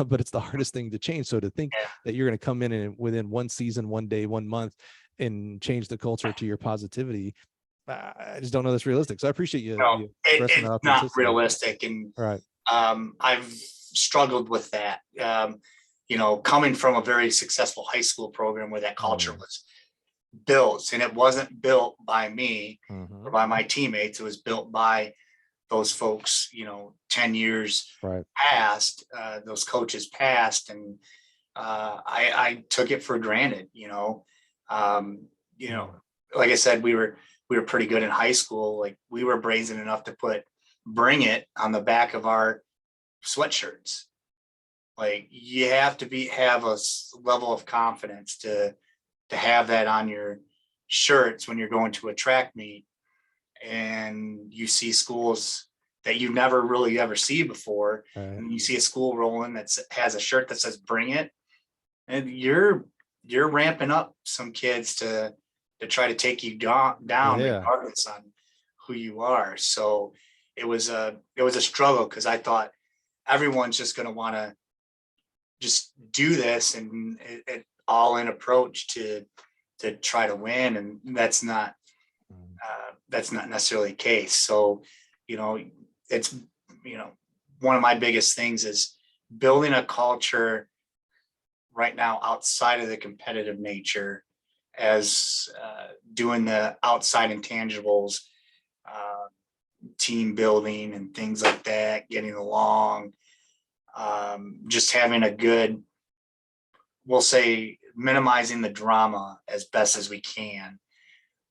but it's the hardest thing to change. So to think that you're going to come in and within one season, 1 day, 1 month, and change the culture to your positivity, I just don't know that's realistic. So I appreciate you. It's not realistic. And right. I've struggled with that. Coming from a very successful high school program where that culture was built, and it wasn't built by me or by my teammates. It was built by those folks, 10 years past, those coaches passed. And I took it for granted, like I said, we were pretty good in high school. Like, we were brazen enough to put "Bring It" on the back of our sweatshirts. Like, you have to have a level of confidence to have that on your shirts when you're going to a track meet, and you see schools that you never really ever see before. And you see a school rolling that has a shirt that says "Bring It," and you're ramping up some kids to try to take you down regardless on who you are. So it was a struggle, because I thought everyone's just going to want to just do this and an all-in approach to try to win, and that's not necessarily the case. So it's one of my biggest things is building a culture right now outside of the competitive nature, as doing the outside intangibles, team building and things like that, getting along, just having a good, we'll say, minimizing the drama as best as we can,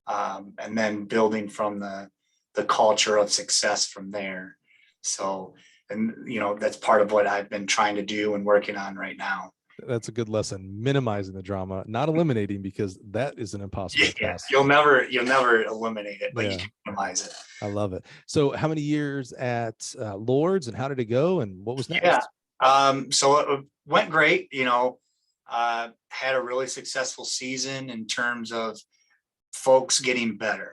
and then building from the culture of success from there. So, and that's part of what I've been trying to do and working on right now. That's a good lesson. Minimizing the drama, not eliminating, because that is an impossible task. You'll never eliminate it, but you can minimize it. I love it. So how many years at Lords, and how did it go, and what was next? So it went great. Had a really successful season in terms of folks getting better.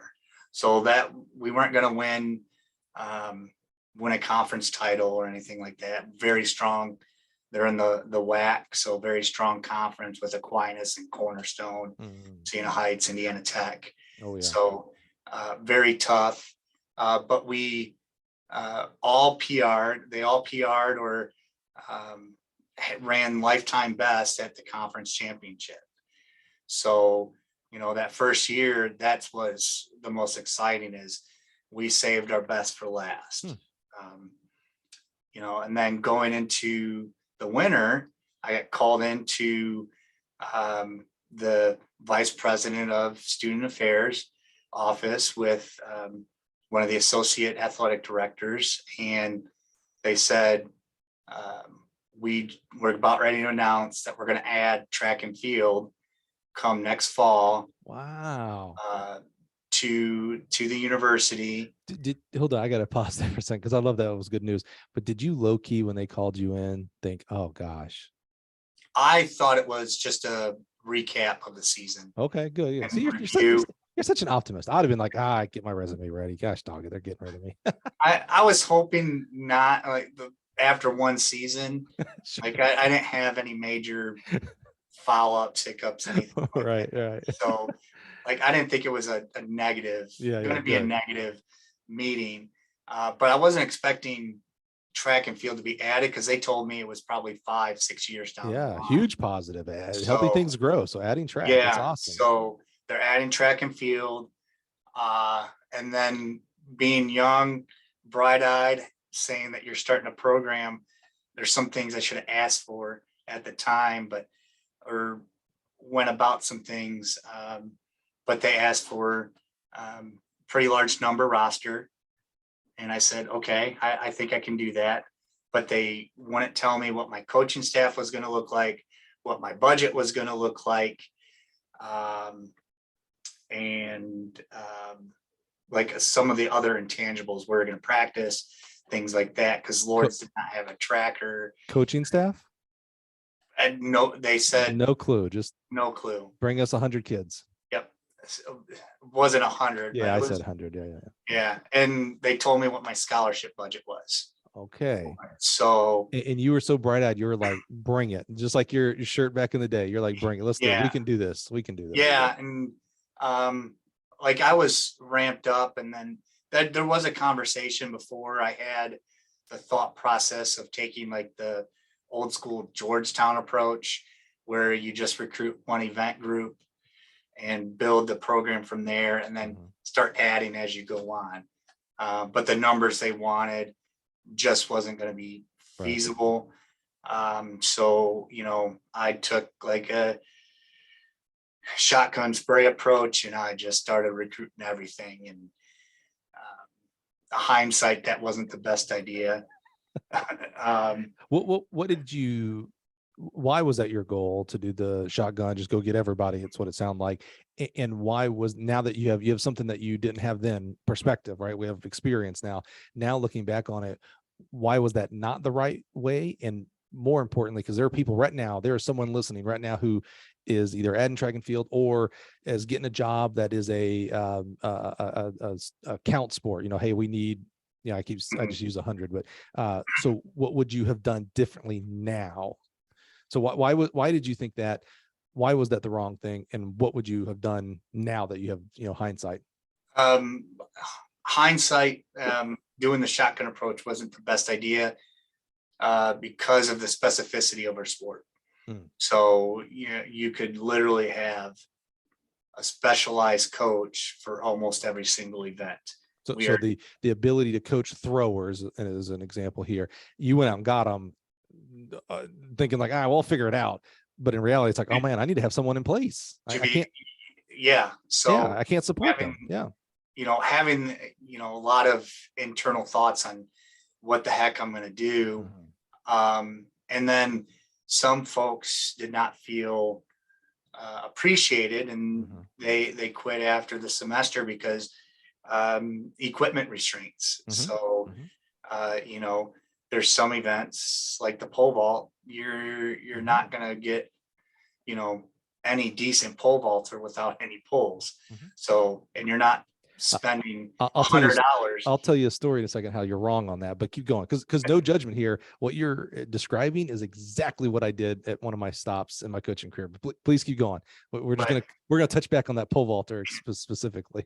So that we weren't going to win a conference title or anything like that. Very strong. They're in the WAC, so very strong conference with Aquinas and Cornerstone, Siena Heights, Indiana Tech. Oh yeah. So very tough. But we all PR'd. They all PR'd or ran lifetime best at the conference championship. So, that first year, that was the most exciting, is we saved our best for last. And then going into the winter, I got called into the vice president of student affairs office with one of the associate athletic directors. And they said, we're about ready to announce that we're going to add track and field come next fall. Wow. To the university. Hold on, I gotta pause there for a second because I love that. It was good news. But did you low key, when they called you in, think, oh gosh? I thought it was just a recap of the season. Okay, good. Yeah. See, you're such an optimist. I'd have been like, get my resume ready. Gosh, dog, they're getting rid of me. I was hoping not, like, after one season. Sure. Like I didn't have any major follow-ups, hiccups, anything like right. So like I didn't think it was a negative, going to be a negative meeting. But I wasn't expecting track and field to be added, because they told me it was probably 5-6 years down. Yeah, huge positive. Helping things grow. So adding track, that's awesome. So they're adding track and field. And then being young, bright-eyed, saying that you're starting a program, there's some things I should have asked for at the time, or went about some things. But they asked for pretty large number roster. And I said, okay, I think I can do that. But they wouldn't tell me what my coaching staff was going to look like, what my budget was going to look like. Like some of the other intangibles, we're going to practice, things like that, because Lords did not have a tracker. Coaching staff? And no, they said no clue. Just no clue. Bring us 100 kids. Yep. It wasn't 100. Yeah, I said 100. Yeah. And they told me what my scholarship budget was. Okay. So. And you were so bright-eyed. You were like, bring it. Just like your shirt back in the day. You're like, bring it. Let's do it. We can do this. We can do this. Yeah. And like I was ramped up, and then there was a conversation before I had the thought process of taking like the old school Georgetown approach, where you just recruit one event group and build the program from there, and then start adding as you go on. But the numbers they wanted just wasn't going to be feasible. So, I took like a shotgun spray approach, and I just started recruiting everything. And hindsight, that wasn't the best idea. What did you, why was that your goal, to do the shotgun, just go get everybody? It's what it sounded like. And why was, now that you have something that you didn't have then, perspective, right? We have experience now looking back on it, why was that not the right way? And more importantly, because there are people right now, there is someone listening right now who is either adding track and field or is getting a job that is a count sport. Hey, we need, I just use 100, but so what would you have done differently now? So why did you think that? Why was that the wrong thing? And what would you have done now that you have, hindsight? Hindsight, doing the shotgun approach wasn't the best idea because of the specificity of our sport. So you could literally have a specialized coach for almost every single event. So the ability to coach throwers, and as an example here, you went out and got them thinking like, we'll figure it out. But in reality, it's like, oh man, I need to have someone in place. I can't. Yeah. So I can't support them. Yeah. Having, a lot of internal thoughts on what the heck I'm going to do. And then some folks did not feel appreciated, and they quit after the semester because equipment restraints. So, there's some events like the pole vault, you're not going to get, any decent pole vaulter without any poles. So, and you're not spending I'll tell you, $100. I'll tell you a story in a second how you're wrong on that, but keep going because no judgment here. What you're describing is exactly what I did at one of my stops in my coaching career. But please keep going. We're just gonna touch back on that pole vaulter specifically.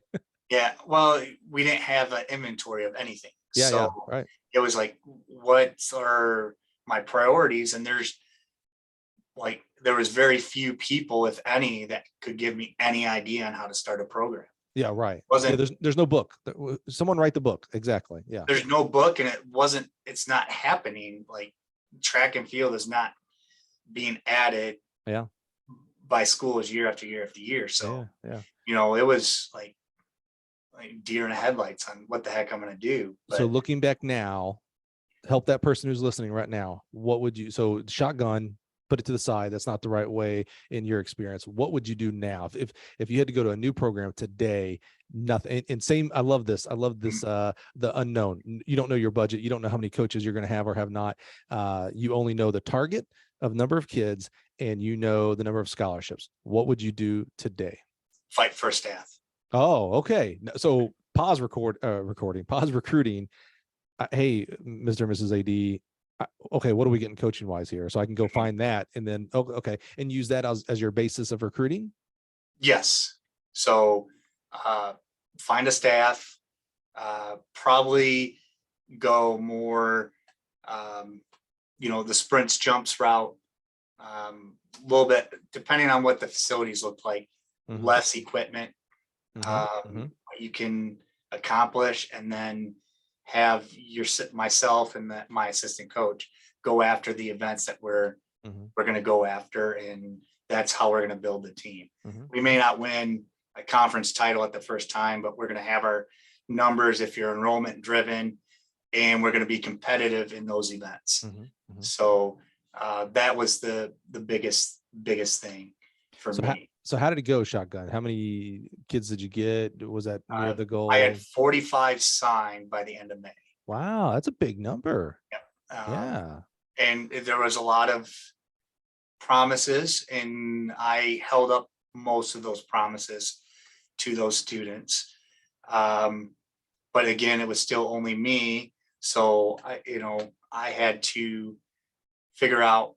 Yeah, well, we didn't have an inventory of anything. Yeah, right. It was like, what are my priorities? And there was very few people, if any, that could give me any idea on how to start a program. Yeah, right. There's no book. Someone write the book. Exactly. Yeah. There's no book, and it's not happening. Like, track and field is not being added by schools year after year after year. So, it was like deer in the headlights on what the heck I'm going to do. But, so looking back now, help that person who's listening right now. What would you, so shotgun, put it to the side. That's not the right way in your experience. What would you do now? If you had to go to a new program today, nothing. And same, I love this. The unknown. You don't know your budget. You don't know how many coaches you're going to have or have not. You only know the target of number of kids and you know the number of scholarships. What would you do today? Fight for staff. Oh, okay. So pause pause recruiting. Hey, Mr. and Mrs. AD, okay, what are we getting coaching wise here? So I can go find that and then, okay. And use that as your basis of recruiting? Yes. So find a staff, probably go more, the sprints, jumps route, a little bit, depending on what the facilities look like, less equipment. You can accomplish, and then have myself and my assistant coach go after the events that we're going to go after, and that's how we're going to build the team. We may not win a conference title at the first time, but we're going to have our numbers if you're enrollment driven, and we're going to be competitive in those events. So that was the biggest thing for me. So how did it go, shotgun? How many kids did you get? Was that near the goal? I had 45 signed by the end of May. Wow, that's a big number. Yep. And there was a lot of promises, and I held up most of those promises to those students. But again, it was still only me. So I had to figure out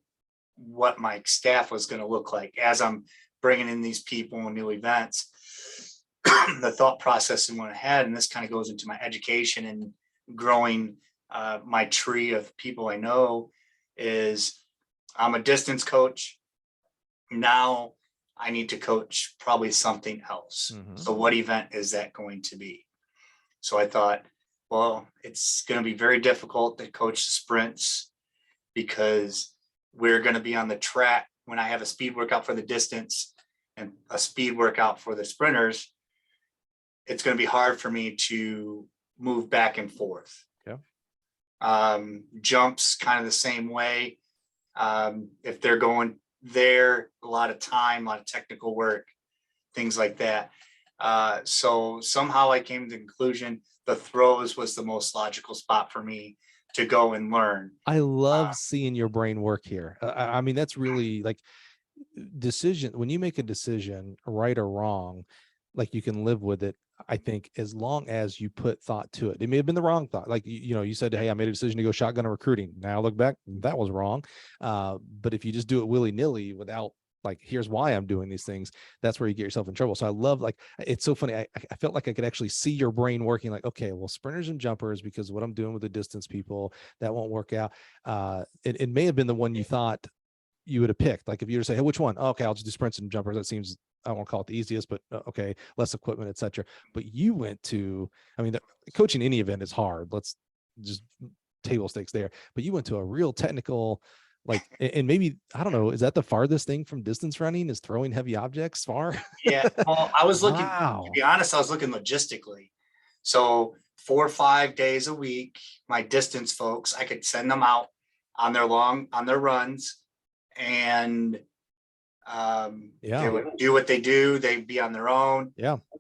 what my staff was going to look like as I'm bringing in these people and new events. The thought process and went ahead, and this kind of goes into my education and growing my tree of people I know, is I'm a distance coach. Now I need to coach probably something else. So what event is that going to be? So I thought, well, it's going to be very difficult to coach the sprints because we're going to be on the track. When I have a speed workout for the distance and a speed workout for the sprinters, it's going to be hard for me to move back and forth. Jumps kind of the same way. If they're going there, a lot of time, a lot of technical work, things like that. So somehow I came to the conclusion the throws was the most logical spot for me to go and learn. I love seeing your brain work here. I mean, that's really like when you make a decision, right or wrong, like you can live with it. I think as long as you put thought to it. It may have been the wrong thought. Like, you said, hey, I made a decision to go shotgun and recruiting. Now I look back, that was wrong. But if you just do it willy nilly without like, here's why I'm doing these things, that's where you get yourself in trouble. So I love, like, it's so funny. I felt like I could actually see your brain working like, okay, well, sprinters and jumpers, because what I'm doing with the distance people, that won't work out. It may have been the one you thought you would have picked. Like if you were to say, hey, which one? Oh, okay, I'll just do sprints and jumpers. That seems, I won't call it the easiest, but okay, less equipment, etc. But you went to, I mean, coaching any event is hard. Let's just table stakes there. But you went to a real technical, like, and maybe, I don't know, is that the farthest thing from distance running, is throwing heavy objects far? Yeah, well, I was looking, to be honest, I was looking logistically. So 4 or 5 days a week, my distance folks, I could send them out on their runs, and they would do what they do. They'd be on their own,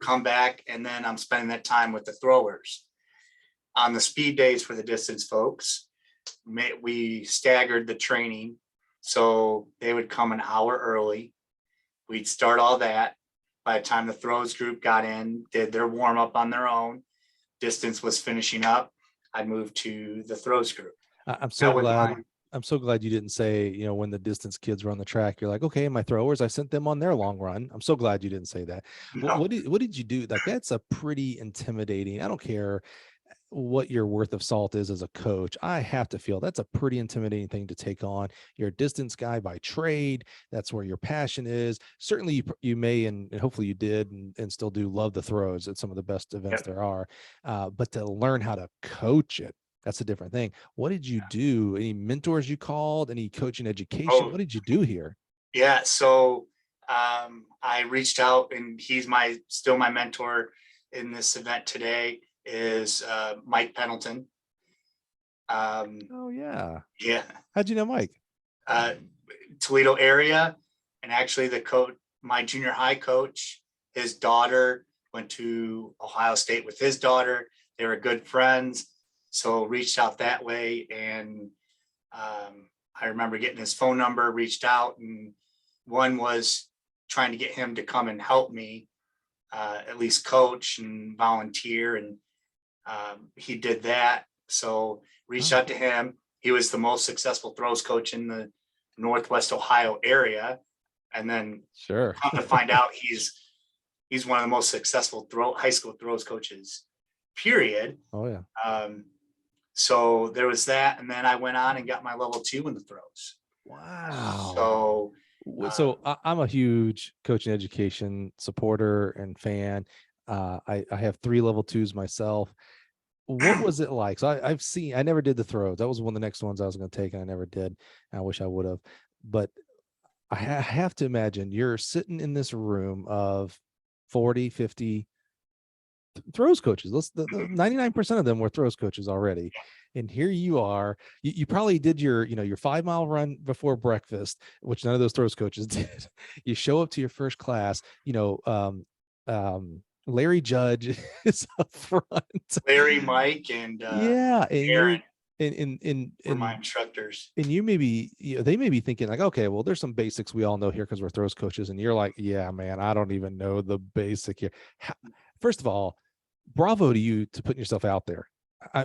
come back, and then I'm spending that time with the throwers. On the speed days for the distance folks, we staggered the training, so they would come an hour early. We'd start all that. By the time the throws group got in, did their warm up on their own, distance was finishing up, I moved to the throws group. I'm so glad. I'm so glad you didn't say, when the distance kids run the track, you're like, okay, my throwers, I sent them on their long run. I'm so glad you didn't say that. No. What did you do? Like, that's a pretty intimidating. I don't care what your worth of salt is as a coach. I have to feel that's a pretty intimidating thing to take on. You're a distance guy by trade. That's where your passion is. Certainly you may, and hopefully you did and still do love the throws at some of the best events there are. But to learn how to coach it, that's a different thing. What did you do? Any mentors you called? Any coaching education? What did you do here? Yeah. So I reached out, and he's still my mentor in this event today, is Mike Pendleton. Oh yeah. Yeah. How'd you know Mike? Toledo area. And actually my junior high coach, his daughter went to Ohio State with his daughter. They were good friends. So reached out that way. And I remember getting his phone number, reached out, and one was trying to get him to come and help me, at least coach and volunteer. And he did that. So reached out to him. He was the most successful throws coach in the Northwest Ohio area. And then come to find out he's one of the most successful high school throws coaches, period. Oh yeah. So there was that. And then I went on and got my level 2 in the throws. Wow. So I'm a huge coaching education supporter and fan. I have 3 level 2s myself. What was it like? So I never did the throws. That was one of the next ones I was going to take, and I never did. I wish I would have. But I have to imagine you're sitting in this room of 40, 50 throws coaches. The 99% of them were throws coaches already. And here you are, you probably did your 5-mile run before breakfast, which none of those throws coaches did. You show up to your first class, Larry Judge is up front. Larry, Mike, and and Aaron. In my instructors. And you may be, they may be thinking like, okay, well, there's some basics we all know here because we're throws coaches. And you're like, yeah, man, I don't even know the basic here. First of all, bravo to you to putting yourself out there.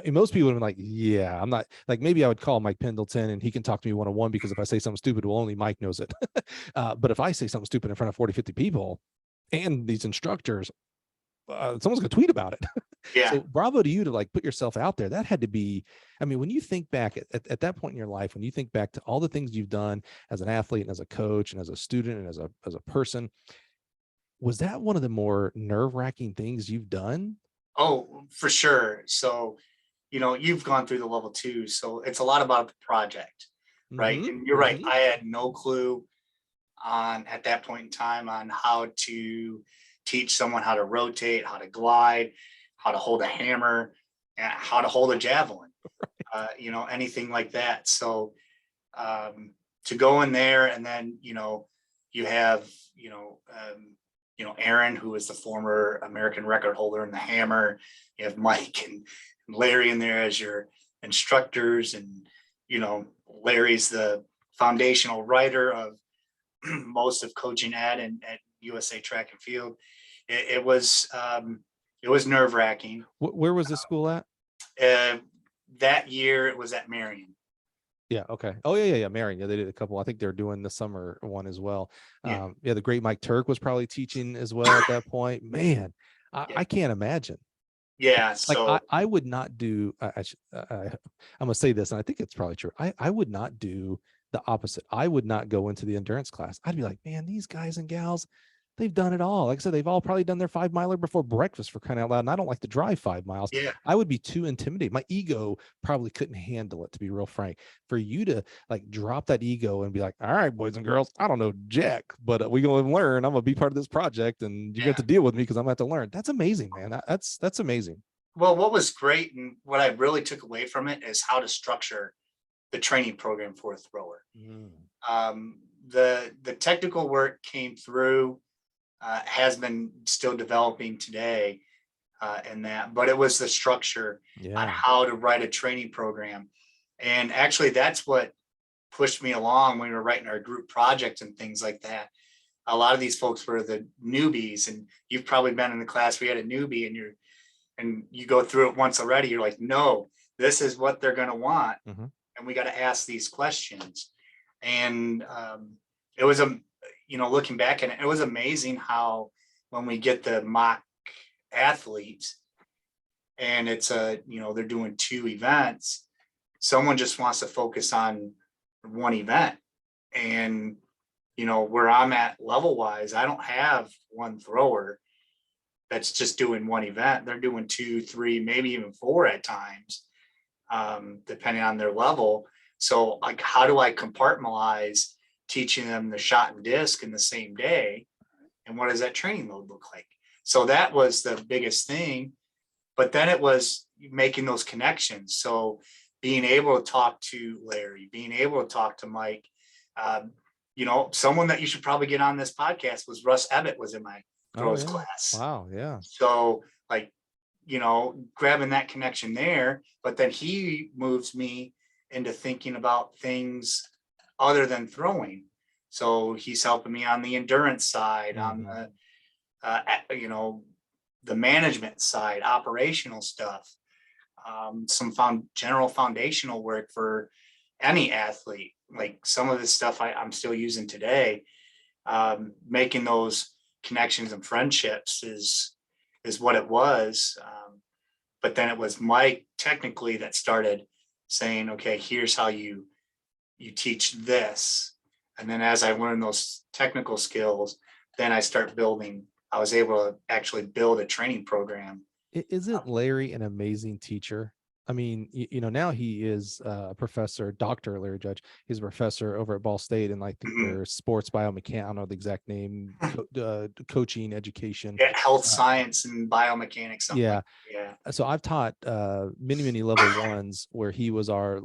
Most people would be like, yeah, I'm not, like, maybe I would call Mike Pendleton and he can talk to me one-on-one, because if I say something stupid, well, only Mike knows it. But if I say something stupid in front of 40, 50 people and these instructors, someone's gonna tweet about it. Yeah. So bravo to you to like put yourself out there. That had to be, I mean, when you think back at that point in your life, when you think back to all the things you've done as an athlete and as a coach and as a student and as a person, was that one of the more nerve-wracking things you've done? Oh, for sure. So, you've gone through the level 2, so it's a lot about the project, right? Mm-hmm. And you're right. I had no clue at that point in time on how to teach someone how to rotate, how to glide, how to hold a hammer, and how to hold a javelin, anything like that. So to go in there, and then, you have, Aaron, who is the former American record holder in the hammer. You have Mike and Larry in there as your instructors. And, Larry's the foundational writer of most of coaching at USA Track and Field. It was nerve-wracking. Where was this school at? That year it was at Marion. Yeah. Okay. Oh yeah. Marion. Yeah, they did a couple. I think they're doing the summer one as well. Yeah. The great Mike Turk was probably teaching as well at that point. Man, I can't imagine. Yeah. So like I would not do. I'm gonna say this, and I think it's probably true. I would not do the opposite. I would not go into the endurance class. I'd be like, man, these guys and gals, they've done it all. Like I said, they've all probably done their 5-miler before breakfast, for crying out loud. And I don't like to drive 5 miles. Yeah. I would be too intimidated. My ego probably couldn't handle it, to be real frank. For you to like drop that ego and be like, all right, boys and girls, I don't know jack, but we're going to learn. I'm going to be part of this project, and you get to deal with me because I'm going to have to learn. That's amazing, man. That's amazing. Well, what was great and what I really took away from it is how to structure the training program for a thrower. The technical work came through, has been still developing today, but it was the structure on how to write a training program. And actually that's what pushed me along when we were writing our group projects and things like that, a lot of these folks were the newbies, and you've probably been in the class. We had a newbie, and you go through it once already. You're like, no, this is what they're going to want. Mm-hmm. And we got to ask these questions. And it was looking back at it, it was amazing how when we get the mock athletes and it's they're doing 2 events, someone just wants to focus on one event. And, where I'm at level wise, I don't have one thrower that's just doing one event. They're doing 2, 3, maybe even 4 at times, depending on their level. So like, how do I compartmentalize teaching them the shot and disc in the same day? And what does that training load look like? So that was the biggest thing. But then it was making those connections. So being able to talk to Larry, being able to talk to Mike, someone that you should probably get on this podcast was Russ Ebbett, was in my throws class. Wow. Yeah. So like, grabbing that connection there, but then he moves me into thinking about things other than throwing. So he's helping me on the endurance side, on the, the management side, operational stuff, some general foundational work for any athlete. Like some of the stuff I'm still using today, making those connections and friendships is what it was. But then it was Mike technically that started saying, okay, here's how you teach this. And then as I learned those technical skills, then I was able to actually build a training program. Isn't Larry an amazing teacher? I mean, now he is a professor, Dr. Larry Judge. He's a professor over at Ball State in like their sports biomechanics. I don't know the exact name, coaching, education. Yeah, health science and biomechanics. Yeah. So I've taught many level ones where he was our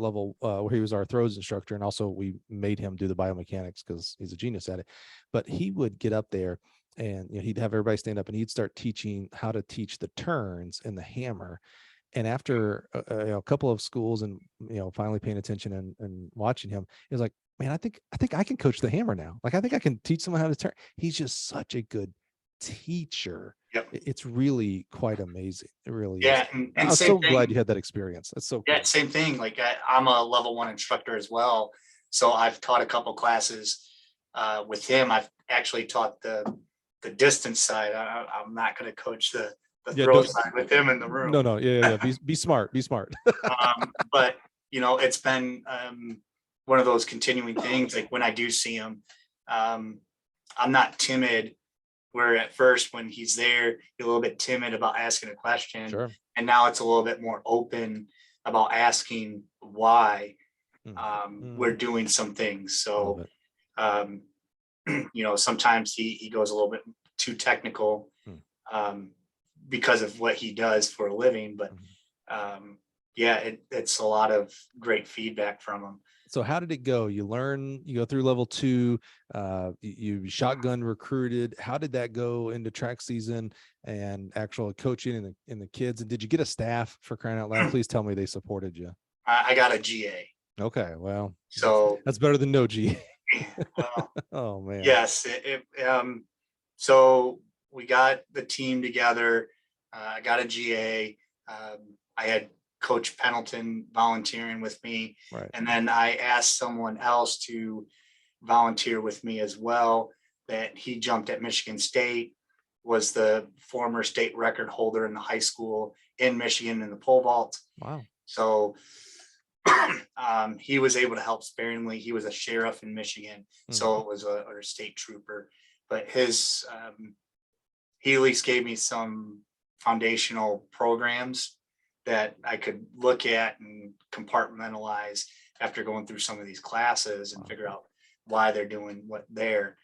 throws instructor. And also we made him do the biomechanics because he's a genius at it. But he would get up there and he'd have everybody stand up and he'd start teaching how to teach the turns and the hammer. And after a couple of schools and, finally paying attention and watching him, he was like, man, I think I can coach the hammer now. Like, I think I can teach someone how to turn. He's just such a good teacher. Yep. It's really quite amazing. It really is. And I'm so glad you had that experience. That's so cool. Yeah, same thing. Like I'm a level 1 instructor as well. So I've taught a couple classes with him. I've actually taught the distance side. I'm not going to coach the throw side with him in the room. No. Yeah. Be smart. But it's been one of those continuing things. Like when I do see him, I'm not timid. Where at first when he's there, you're a little bit timid about asking a question. Sure. And now it's a little bit more open about asking why we're doing some things. So, sometimes he goes a little bit too technical because of what he does for a living. But it's a lot of great feedback from him. So how did it go? You go through level 2, you shotgun recruited. How did that go into track season and actual coaching and the kids? And did you get a staff, for crying out loud? Please tell me they supported you. I got a GA. Okay. Well, so that's better than no GA. Well, oh man. Yes. So we got the team together. I got a GA. I had Coach Pendleton volunteering with me. Right. And then I asked someone else to volunteer with me as well, that he jumped at Michigan State, was the former state record holder in the high school in Michigan in the pole vault. Wow. So he was able to help sparingly. He was a sheriff in Michigan. So it was a state trooper, but he at least gave me some foundational programs that I could look at and compartmentalize after going through some of these classes and figure out why they're doing what they're,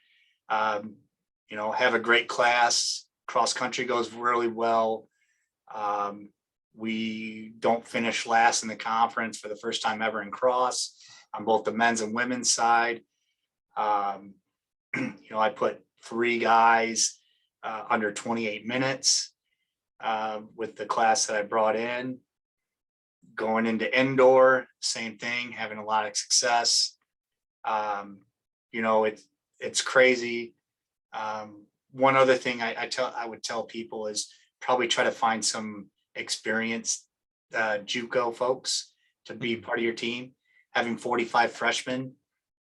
have a great class. Cross country goes really well. We don't finish last in the conference for the first time ever in cross on both the men's and women's side. I put 3 guys under 28 minutes with the class that I brought in. Going into indoor, same thing, having a lot of success. It's crazy. One other thing I would tell people is probably try to find some experienced JUCO folks to be part of your team. Having 45 freshmen,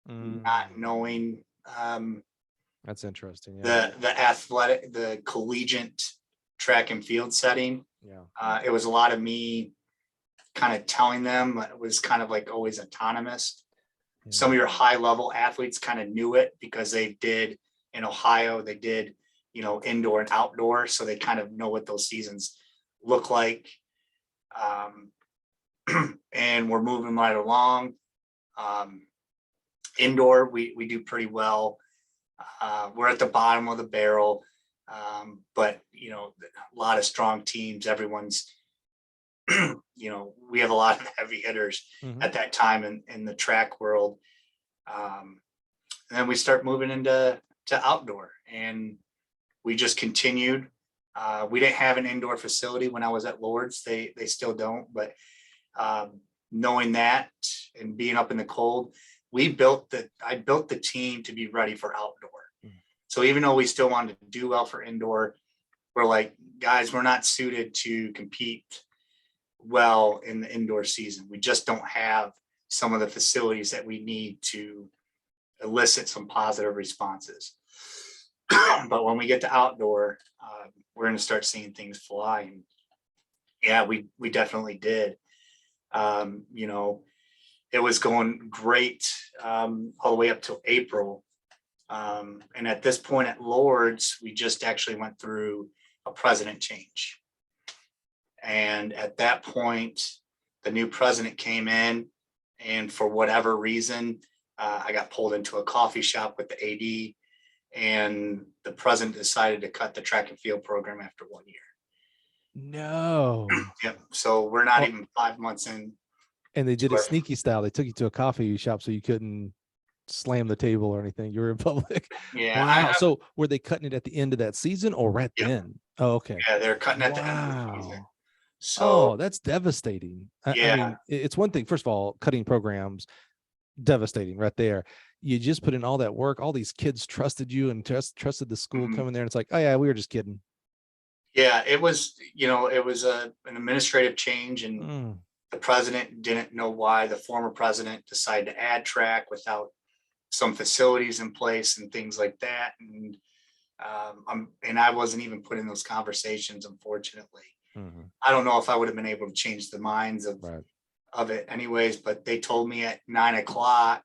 not knowing that's interesting. Yeah. the collegiate track and field setting. Yeah. It was a lot of me kind of telling them. It was kind of like always autonomous. Yeah. Some of your high level athletes kind of knew it because they did in Ohio, they did, indoor and outdoor. So they kind of know what those seasons look like. And we're moving right along. Indoor, we do pretty well. We're at the bottom of the barrel. But, a lot of strong teams, everyone's, we have a lot of heavy hitters at that time in the track world. And then we start moving into outdoor, and we just continued. We didn't have an indoor facility when I was at Lord's. They still don't, but knowing that and being up in the cold, I built the team to be ready for outdoor. So even though we still wanted to do well for indoor, we're like, guys, we're not suited to compete well in the indoor season. We just don't have some of the facilities that we need to elicit some positive responses. But when we get to outdoor, we're going to start seeing things fly. And yeah, we definitely did. It was going great all the way up till April. And at this point at Lord's, we just actually went through a president change. And at that point, the new president came in, and for whatever reason, I got pulled into a coffee shop with the AD, and the president decided to cut the track and field program after 1 year. No. Yep. So we're not even 5 months in. And they did it sneaky style. They took you to a coffee shop so you couldn't slam the table or anything. You were in public. Yeah. Wow. So were they cutting it at the end of that season or right then? Oh, okay. Yeah, they're cutting at the end of the season. So that's devastating. Yeah. I mean, it's one thing, first of all, cutting programs, devastating right there. You just put in all that work. All these kids trusted you and trusted the school coming there. And it's like, oh yeah, we were just kidding. Yeah, it was, an administrative change, and the president didn't know why the former president decided to add track without some facilities in place and things like that. And I wasn't even put in those conversations, unfortunately. I don't know if I would have been able to change the minds of it anyways, but they told me at 9 o'clock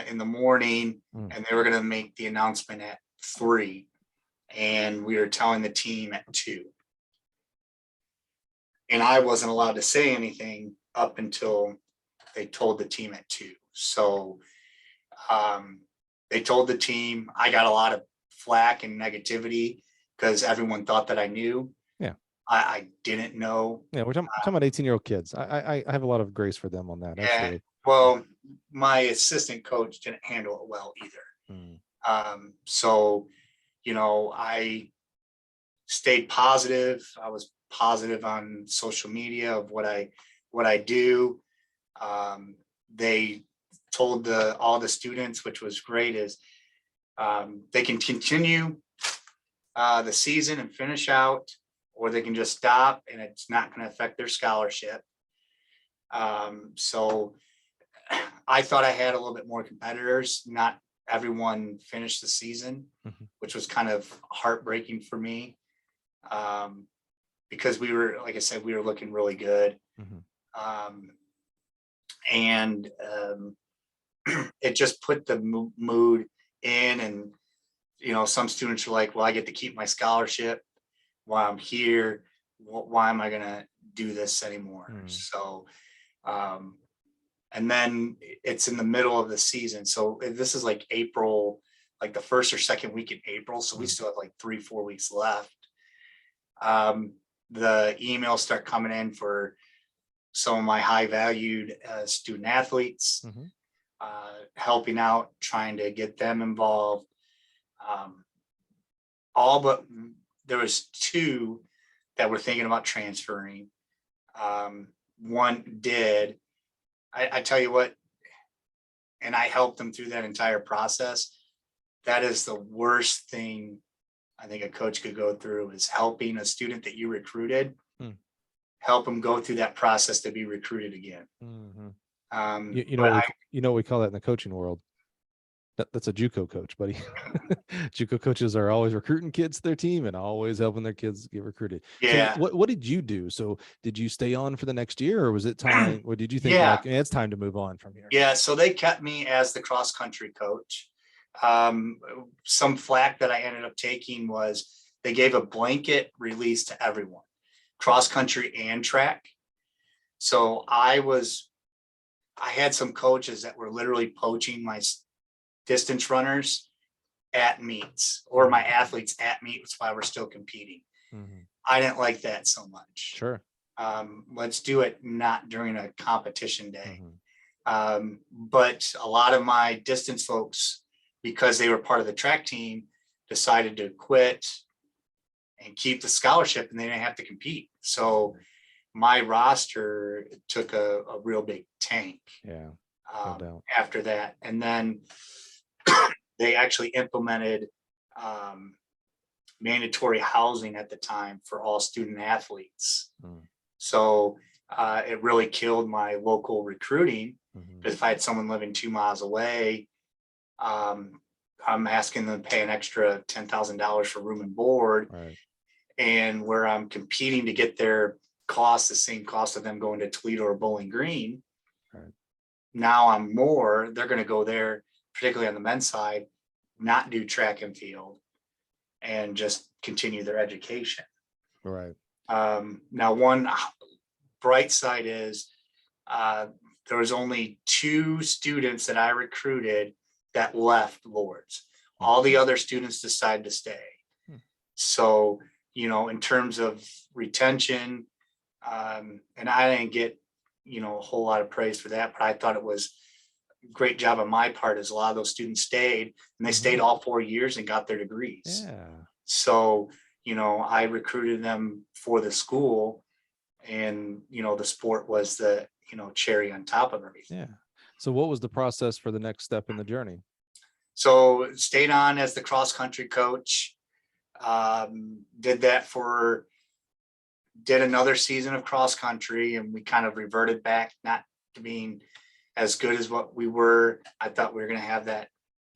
in the morning, and they were going to make the announcement at 3. And we were telling the team at 2. And I wasn't allowed to say anything up until they told the team at 2. So they told the team. I got a lot of flack and negativity because everyone thought that I knew. Yeah. I didn't know. Yeah, we're talking about 18-year-old kids. I have a lot of grace for them on that. Absolutely. Well, my assistant coach didn't handle it well either. So, I stayed positive. I was positive on social media of what I do. They told all the students, which was great, is they can continue the season and finish out, or they can just stop, and it's not going to affect their scholarship. So I thought I had a little bit more competitors. Not everyone finished the season, which was kind of heartbreaking for me, because we were, like I said, we were looking really good. And it just put the mood in, and some students are like, well, I get to keep my scholarship while I'm here. Why am I gonna do this anymore? So and then it's in the middle of the season, so this is like April, like the first or second week in April, so we still have like 3-4 weeks left. The emails start coming in for some of my high valued student athletes, helping out, trying to get them involved. All but there was 2 that were thinking about transferring. One did. I tell you what, and I helped them through that entire process. that is the worst thing I think a coach could go through, is helping a student that you recruited, help them go through that process to be recruited again. You know, we call that in the coaching world. That's a JUCO coach, buddy. JUCO coaches are always recruiting kids to their team and always helping their kids get recruited. Yeah. So what did you do? So did you stay on for the next year, or was it time? Or did you think Yeah. like, it's time to move on from here? Yeah. So they kept me as the cross country coach. Some flack that I ended up taking was they gave a blanket release to everyone, cross country and track. So I had some coaches that were literally poaching my distance runners at meets, or my athletes at meets while we're still competing. I didn't like that so much. Sure. Let's do it not during a competition day. But a lot of my distance folks, because they were part of the track team, decided to quit and keep the scholarship, and they didn't have to compete. So my roster took a real big tank. Yeah. After that. And then they actually implemented mandatory housing at the time for all student athletes. So it really killed my local recruiting. Because if I had someone living 2 miles away, I'm asking them to pay an extra $10,000 for room and board. Right. And where I'm competing to get their cost, the same cost of them going to Toledo or Bowling Green. Right. Now they're going to go there, particularly on the men's side, not do track and field and just continue their education. Right. Now, one bright side is there was only 2 students that I recruited that left Lourdes. All the other students decided to stay. So, in terms of retention, and I didn't get, a whole lot of praise for that, but I thought it was a great job on my part, as a lot of those students stayed, and they stayed all 4 years and got their degrees. Yeah. So, I recruited them for the school, and, the sport was the, cherry on top of everything. Yeah. So what was the process for the next step in the journey? So stayed on as the cross country coach, did another season of cross country, and we kind of reverted back, not to being as good as what we were. I thought we were going to have that,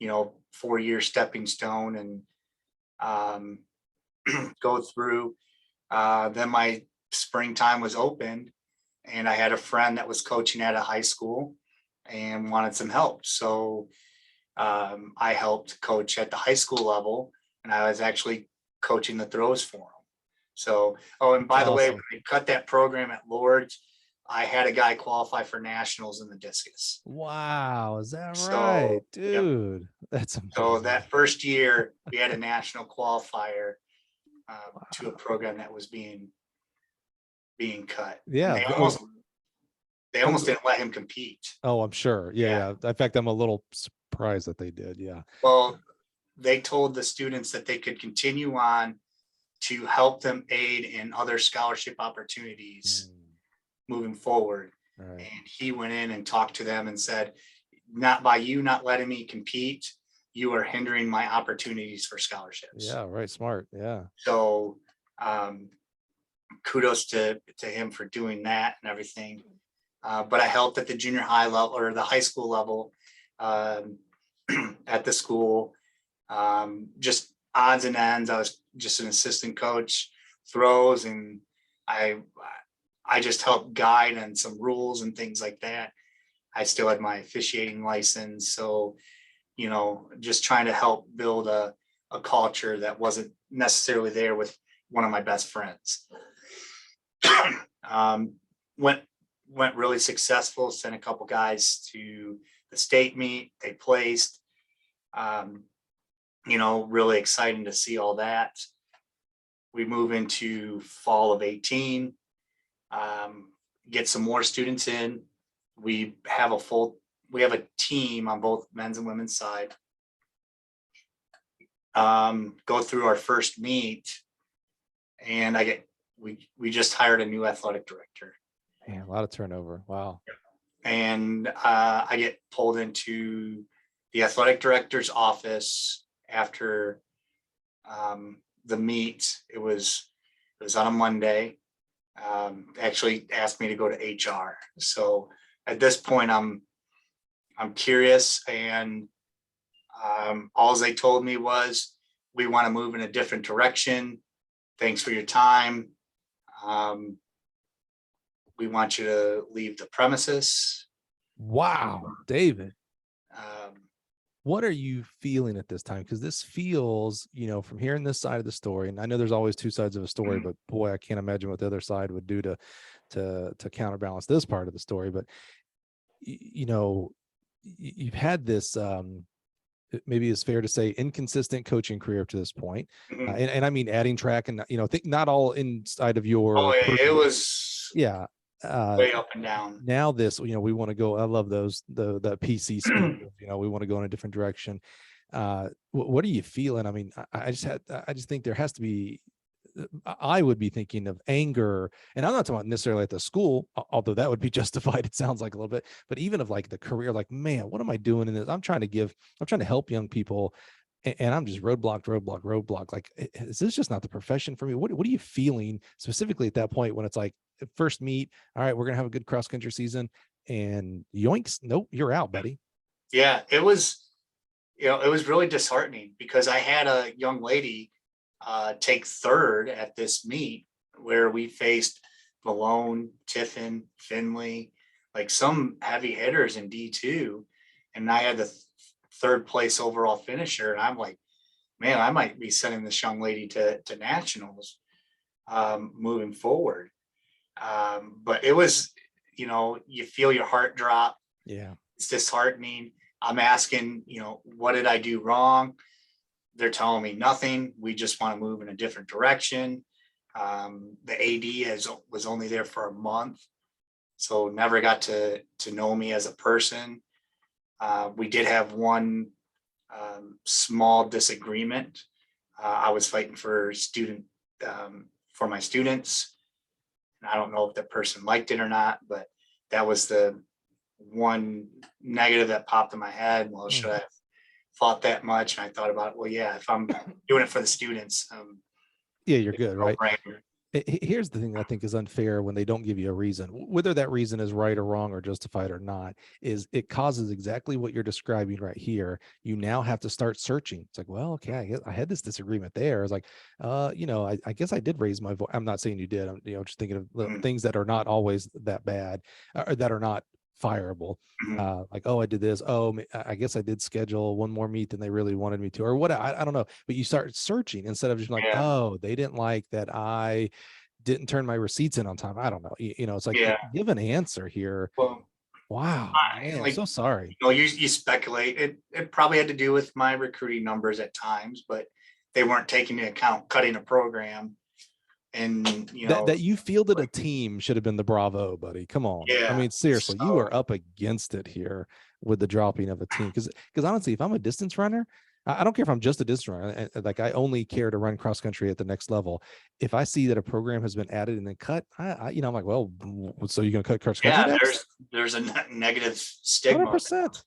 4-year stepping stone and go through. Then my springtime was opened, and I had a friend that was coaching at a high school and wanted some help. So I helped coach at the high school level, and I was actually coaching the throws for him. So, and by the way, when we cut that program at Lourdes, I had a guy qualify for nationals in the discus. Wow, is that right, dude? Yep. That's amazing. So that first year, we had a national qualifier to a program that was being cut. Yeah, they almost didn't let him compete. Oh, I'm sure. Yeah. In fact, I'm a little surprised that they did. Yeah. Well, they told the students that they could continue on to help them aid in other scholarship opportunities moving forward. Right. And he went in and talked to them and said, not by you not letting me compete, you are hindering my opportunities for scholarships. Yeah, right. Smart. Yeah. So kudos to him for doing that and everything. But I helped at the junior high level or the high school level at the school. Just odds and ends. I was just an assistant coach, throws, and I just helped guide on some rules and things like that. I still had my officiating license. So, just trying to help build a culture that wasn't necessarily there with one of my best friends. Went really successful, sent a couple guys to the state meet. They placed, really exciting to see all that. We move into fall of 18, get some more students in. We have a team on both men's and women's side. Go through our first meet, and we just hired a new athletic director. Man, a lot of turnover. Wow. And I get pulled into the athletic director's office, after the meet. It was on a Monday. Actually asked me to go to HR. So at this point, I'm curious, and all they told me was, we want to move in a different direction. Thanks for your time. We want you to leave the premises. Wow, David. Um, What are you feeling at this time? Because this feels, from hearing this side of the story, and I know there's always two sides of a story, but boy, I can't imagine what the other side would do to counterbalance this part of the story. But you've had this, maybe it's fair to say, inconsistent coaching career up to this point, and I mean adding track, and think not all inside of your. it was way up and down. Now this, we want to go. I love those the PC speed. We want to go in a different direction. What are you feeling? I mean, I just think there has to be. I would be thinking of anger, and I'm not talking about necessarily at the school, although that would be justified. It sounds like a little bit, but even of like the career, like, man, what am I doing in this? I'm trying to help young people, and I'm just roadblock. Like, is this just not the profession for me? What are you feeling specifically at that point when it's like first meet? All right, we're gonna have a good cross country season, and yoinks, nope, you're out, buddy. Yeah, it was really disheartening, because I had a young lady take third at this meet where we faced Malone, Tiffin, Finley, like some heavy hitters in D2, and I had the third place overall finisher, and I'm like, man, I might be sending this young lady to nationals moving forward. But it was, you feel your heart drop. Yeah, it's disheartening. I'm asking, what did I do wrong? They're telling me nothing. We just want to move in a different direction. The AD was only there for a month, so never got to know me as a person. We did have one small disagreement. I was fighting for my students. And I don't know if that person liked it or not, but that was the one negative that popped in my head. Well, should I have fought that much? And I thought about, well, yeah, if I'm doing it for the students, yeah, you're good, right? Here's the thing that I think is unfair when they don't give you a reason, whether that reason is right or wrong or justified or not, is it causes exactly what you're describing right here. You now have to start searching. It's like, well, okay, I had this disagreement there. It's like, I guess I did raise my voice. I'm not saying you did. I'm, just thinking of little things that are not always that bad, or that are not fireable. Like, oh, I did this. Oh, I guess I did schedule one more meet than they really wanted me to, or what. I don't know. But you start searching instead of just like, oh, they didn't like that I didn't turn my receipts in on time. I don't know. It's like, give an answer here. Well, wow, man, I'm so sorry. You speculate. It probably had to do with my recruiting numbers at times, but they weren't taking into account cutting a program. And that you fielded a team should have been the bravo, buddy. Come on. Yeah, I mean, seriously, you are up against it here with the dropping of a team. Because honestly, if I'm a distance runner, I don't care if I'm just a distance runner. Like, I only care to run cross country at the next level. If I see that a program has been added and then cut, I'm like, well, so you're going to cut cross country? Yeah, there's a negative stigma. 100%.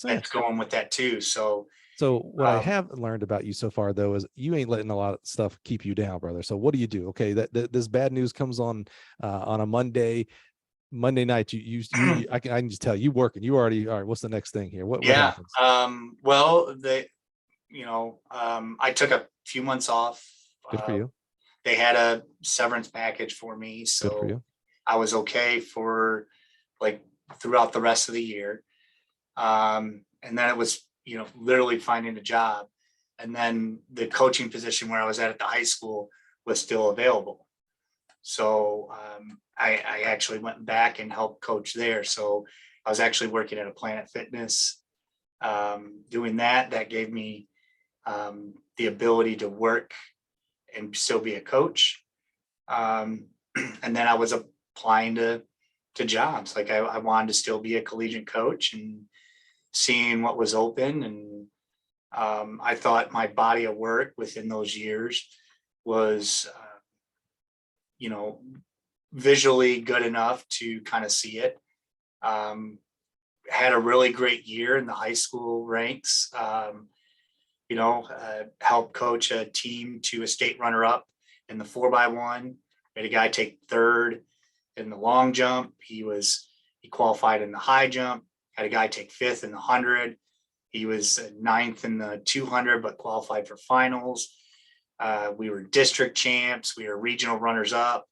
That's going with that too. So what I have learned about you so far, though, is you ain't letting a lot of stuff keep you down, brother. So what do you do? Okay, that this bad news comes on a Monday night. I can just tell you working. You already all right. What's the next thing here? What happens? Well, I took a few months off. Good for you. They had a severance package for me, so good for you. I was okay for like throughout the rest of the year. And then it was, literally finding a job. And then the coaching position where I was at the high school was still available. So I actually went back and helped coach there. So I was actually working at a Planet Fitness, doing that. That gave me the ability to work and still be a coach. And then I was applying to jobs. Like I wanted to still be a collegiate coach, and seeing what was open. And I thought my body of work within those years was, visually good enough to kind of see it. Had a really great year in the high school ranks. help coach a team to a state runner-up in the 4x1. We had a guy take third in the long jump. He qualified in the high jump. Had a guy take fifth in the 100. He was ninth in the 200, but qualified for finals. We were district champs. We were regional runners-up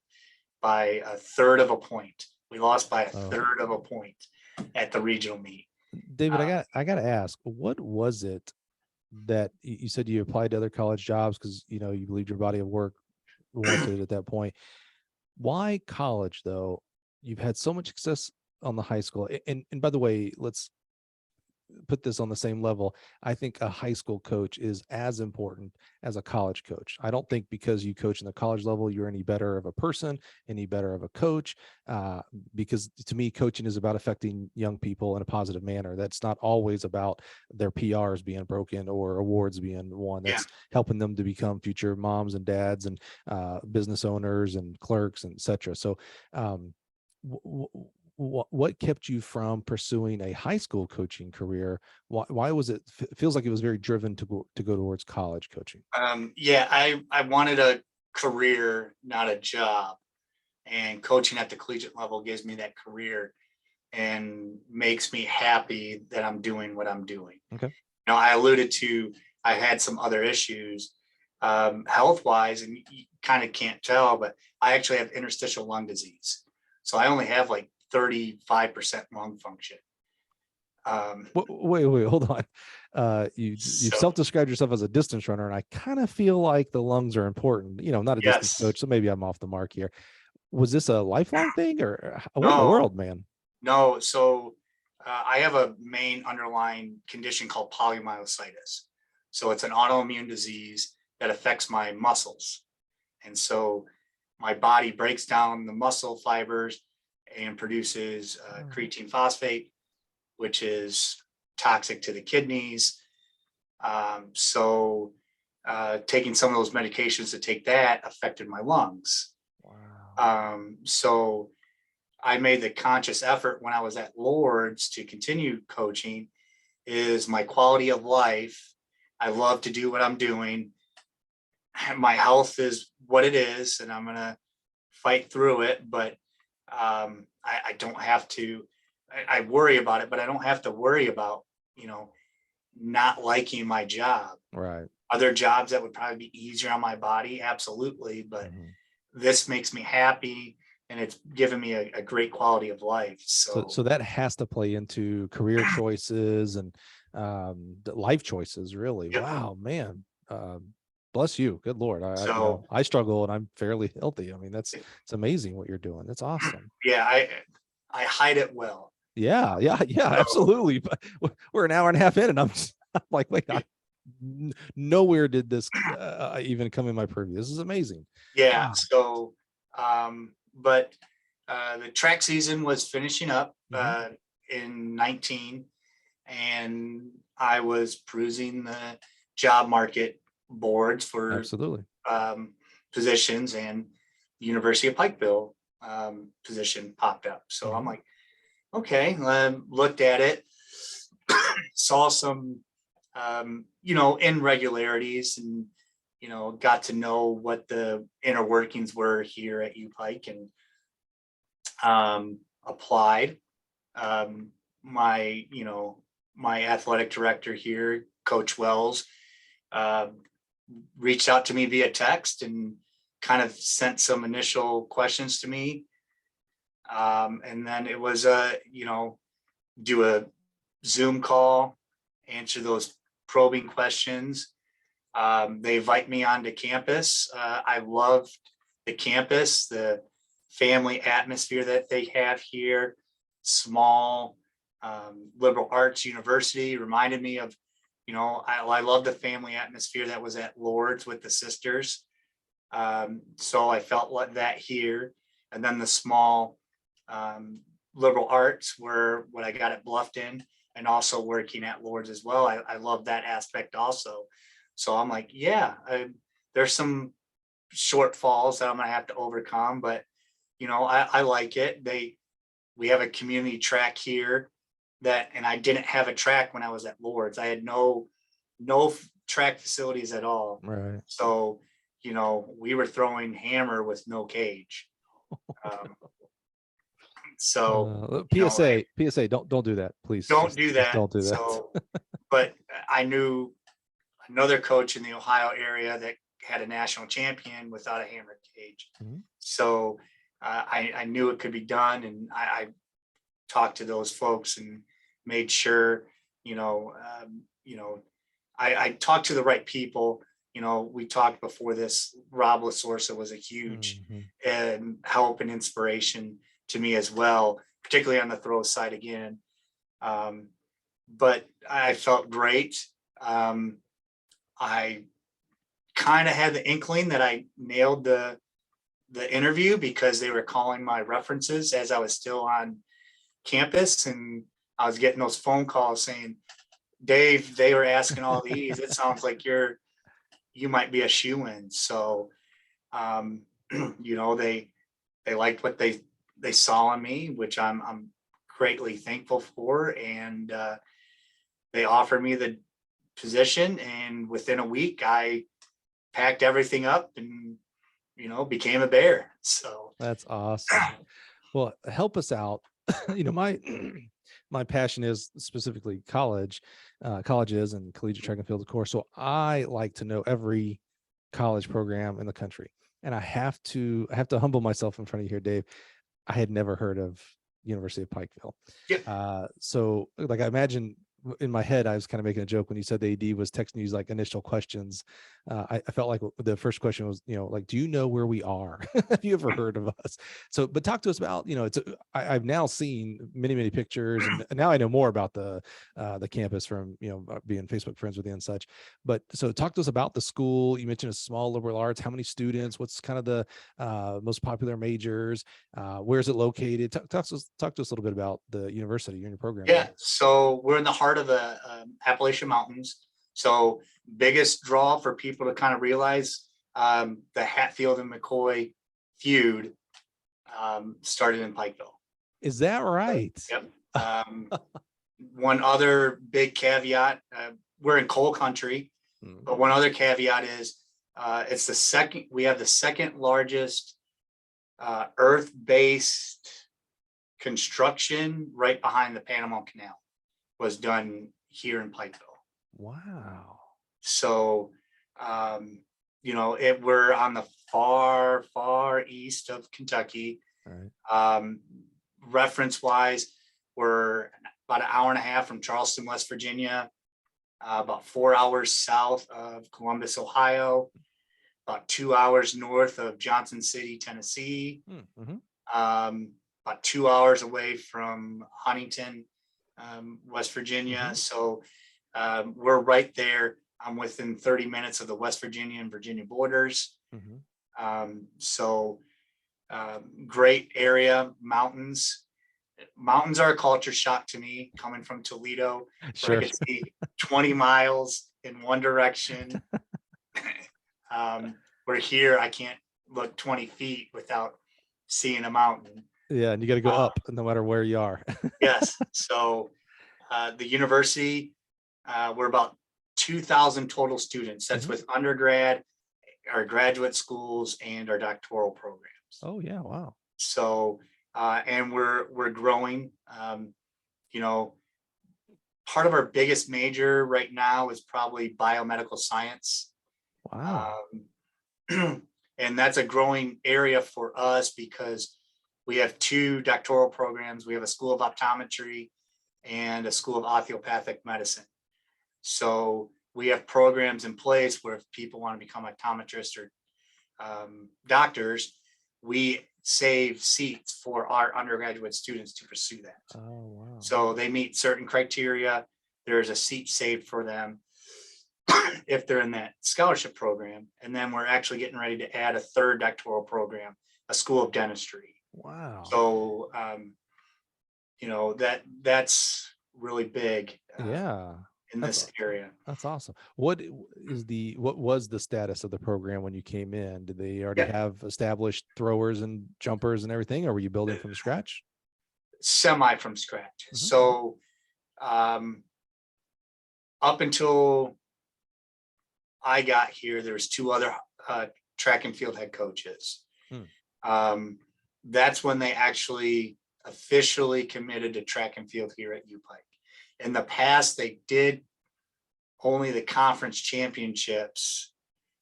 by a third of a point. We lost by a third of a point at the regional meet. David, I got to ask, what was it that you said you applied to other college jobs because, you believed your body of work warranted at that point? Why college, though? You've had so much success on the high school. And by the way, let's put this on the same level. I think a high school coach is as important as a college coach. I don't think because you coach in the college level, you're any better of a person, any better of a coach, because to me, coaching is about affecting young people in a positive manner. That's not always about their PRs being broken or awards being won. That's helping them to become future moms and dads and business owners and clerks and et cetera. So what kept you from pursuing a high school coaching career? Why was it feels like it was very driven to go towards college coaching? I wanted a career, not a job, and coaching at the collegiate level gives me that career and makes me happy that I'm doing what I'm doing. Okay. I alluded to, I had some other issues health wise, and you kind of can't tell, but I actually have interstitial lung disease. So I only have like 35% lung function. Wait, hold on. You've self-described yourself as a distance runner, and I kind of feel like the lungs are important. Not a distance coach, so maybe I'm off the mark here. Was this a lifelong thing, or what in the world, man? No. So I have a main underlying condition called polymyositis. So it's an autoimmune disease that affects my muscles. And so my body breaks down the muscle fibers and produces creatine phosphate, which is toxic to the kidneys. So taking some of those medications to take that affected my lungs. Wow. So I made the conscious effort when I was at Lourdes to continue coaching is my quality of life. I love to do what I'm doing. My health is what it is, and I'm going to fight through it, but I don't have to, I worry about it, but I don't have to worry about, not liking my job. Right. Other jobs that would probably be easier on my body. Absolutely. But this makes me happy, and it's given me a great quality of life. So that has to play into career choices and life choices, really. Yep. Wow, man. Bless you. Good Lord. I struggle and I'm fairly healthy. I mean, it's amazing what you're doing. That's awesome. Yeah. I hide it well. Yeah, absolutely. But we're an hour and a half in, and I'm like, wait, nowhere did this even come in my purview. This is amazing. Yeah. Wow. So, but the track season was finishing up in 19, and I was perusing the job market boards for absolutely positions, and the University of Pikeville position popped up. So I'm like, okay, looked at it, saw some, irregularities, and, got to know what the inner workings were here at UPike, and applied. My athletic director here, Coach Wells, reached out to me via text and kind of sent some initial questions to me. And then it was do a Zoom call, answer those probing questions. They invite me onto campus. I loved the campus, the family atmosphere that they have here. Small liberal arts university reminded me of, I love the family atmosphere that was at Lourdes with the sisters. So I felt like that here. And then the small liberal arts were what I got at Bluffton, and also working at Lourdes as well. I love that aspect also. So I'm like, there's some shortfalls that I'm going to have to overcome, but I like it. We have a community track here and I didn't have a track when I was at Lourdes. I had no track facilities at all. Right. So, we were throwing hammer with no cage. So, PSA, don't do that, please. don't do that. Don't do that. So, but I knew another coach in the Ohio area that had a national champion without a hammer cage. Mhm. So I knew it could be done, and I talked to those folks and made sure, I talked to the right people. We talked before this. Rob Lasorsa was a huge help and inspiration to me as well, particularly on the throw side again. But I felt great. I kind of had the inkling that I nailed the interview because they were calling my references as I was still on campus, and I was getting those phone calls saying, Dave, they were asking all these. It sounds like you might be a shoo-in. So, they liked what they saw in me, which I'm greatly thankful for. And they offered me the position, and within a week I packed everything up and became a Bear. So that's awesome. Well, help us out. My passion is specifically colleges and collegiate track and field, of course. So I like to know every college program in the country, and I have to humble myself in front of you here, Dave. I had never heard of University of Pikeville. Yeah. So like, I imagine in my head, I was kind of making a joke when you said the AD was texting you like initial questions. I felt like the first question was, like, do you know where we are? Have you ever heard of us? So, but talk to us about, I've now seen many pictures, and now I know more about the campus from, being Facebook friends with you and such. But so talk to us about the school. You mentioned a small liberal arts. How many students? What's kind of the most popular majors? Where is it located? Talk to us a little bit about the university and your program. Yeah. So we're in the heart of the Appalachian Mountains. So biggest draw for people to kind of realize, the Hatfield and McCoy feud started in Pikeville. Is that right? Yep. One other big caveat, we're in coal country, but one other caveat is we have the second largest earth-based construction right behind the Panama Canal was done here in Pikeville. Wow. So, we're on the far east of Kentucky. Right. Reference wise, we're about an hour and a half from Charleston, West Virginia, about 4 hours south of Columbus, Ohio, about 2 hours north of Johnson City, Tennessee, about 2 hours away from Huntington, West Virginia. So we're right there. I'm within 30 minutes of the West Virginia and Virginia borders. So great area. Mountains are a culture shock to me, coming from Toledo. Sure. I could see 20 miles in one direction. We're here, I can't look 20 feet without seeing a mountain. Yeah, and you got to go up no matter where you are. Yes. So the university, we're about 2,000 total students. That's with undergrad, our graduate schools, and our doctoral programs. Oh yeah, wow. So and we're growing. Part of our biggest major right now is probably biomedical science. Wow. And that's a growing area for us because we have 2 doctoral programs. We have a school of optometry and a school of osteopathic medicine. So we have programs in place where if people want to become optometrists or doctors, we save seats for our undergraduate students to pursue that. Oh, wow. So they meet certain criteria. There's a seat saved for them if they're in that scholarship program. And then we're actually getting ready to add a 3rd doctoral program, a school of dentistry. Wow. So, that's really big. Yeah. In this area. That's awesome. What was the status of the program when you came in? Did they already have established throwers and jumpers and everything, or were you building from scratch? Semi from scratch. So, up until I got here, there was 2 other track and field head coaches. That's when they actually officially committed to track and field here at UPike. In the past, they did only the conference championships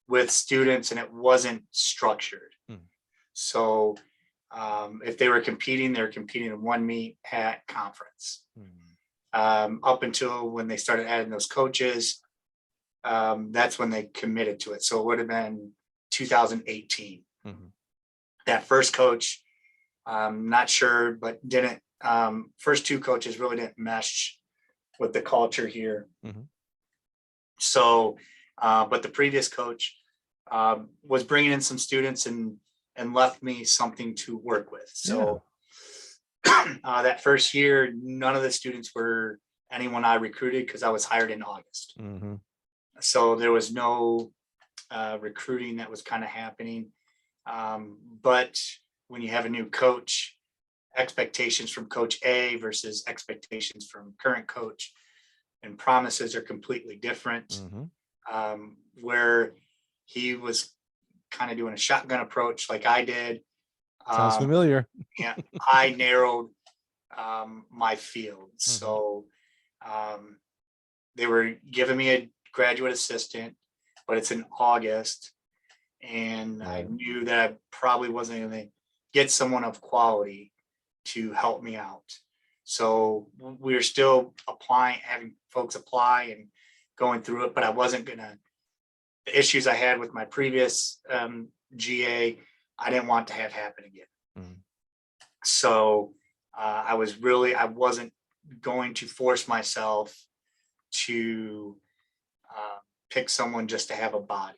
with students, and it wasn't structured. So if they were competing in one meet at conference. Up until when they started adding those coaches, that's when they committed to it. So it would have been 2018. That first coach, not sure, but didn't, first 2 coaches really didn't mesh with the culture here. So, but the previous coach was bringing in some students and left me something to work with. So that first year, none of the students were anyone I recruited because I was hired in August. So there was no recruiting that was kind of happening. But when you have a new coach, expectations from coach A versus expectations from current coach and promises are completely different. Where he was kind of doing a shotgun approach like I did. Sounds familiar. Yeah, I narrowed my field. So they were giving me a graduate assistant, but it's in August. And I knew that I probably wasn't going to get someone of quality to help me out. So we were still applying, having folks apply and going through it, but I wasn't going to, the issues I had with my previous GA, I didn't want to have happen again. So I wasn't going to force myself to pick someone just to have a body.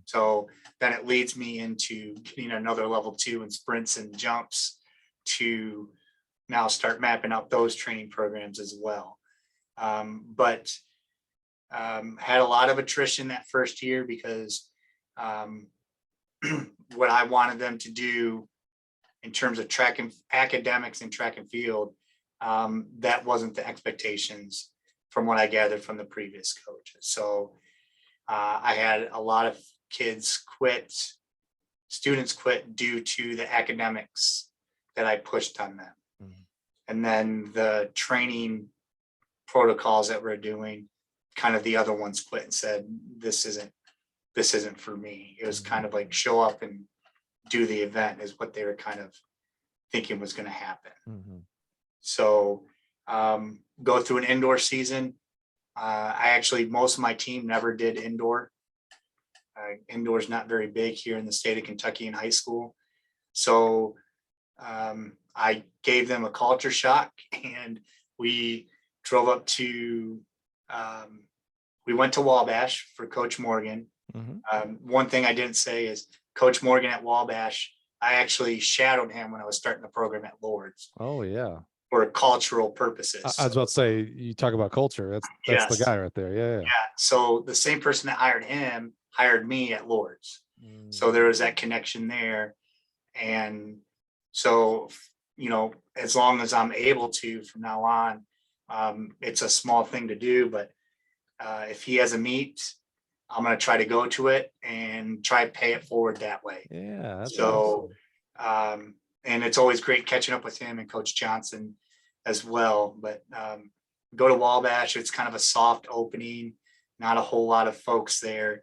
So then it leads me into getting another level 2 in sprints and jumps to now start mapping out those training programs as well. But had a lot of attrition that first year because what I wanted them to do in terms of track and academics and track and field, that wasn't the expectations from what I gathered from the previous coaches. So I had a lot of students quit due to the academics that I pushed on them. And then the training protocols that we're doing, kind of the other ones quit and said, this isn't for me. It was kind of like show up and do the event is what they were kind of thinking was going to happen. So go through an indoor season. Most of my team never did indoor. Indoor is not very big here in the state of Kentucky in high school. So I gave them a culture shock, and we drove up to, we went to Wabash for Coach Morgan. One thing I didn't say is Coach Morgan at Wabash, I actually shadowed him when I was starting the program at Lord's. Oh yeah. For cultural purposes. I was about to say, you talk about culture. That's Yes. the guy right there. Yeah. So the same person that hired him hired me at Lord's. So there was that connection there. And so, as long as I'm able to from now on, it's a small thing to do, but if he has a meet, I'm going to try to go to it and try to pay it forward that way. Yeah. That's So, awesome. And it's always great catching up with him and Coach Johnson as well. But go to Wabash, it's kind of a soft opening, not a whole lot of folks there.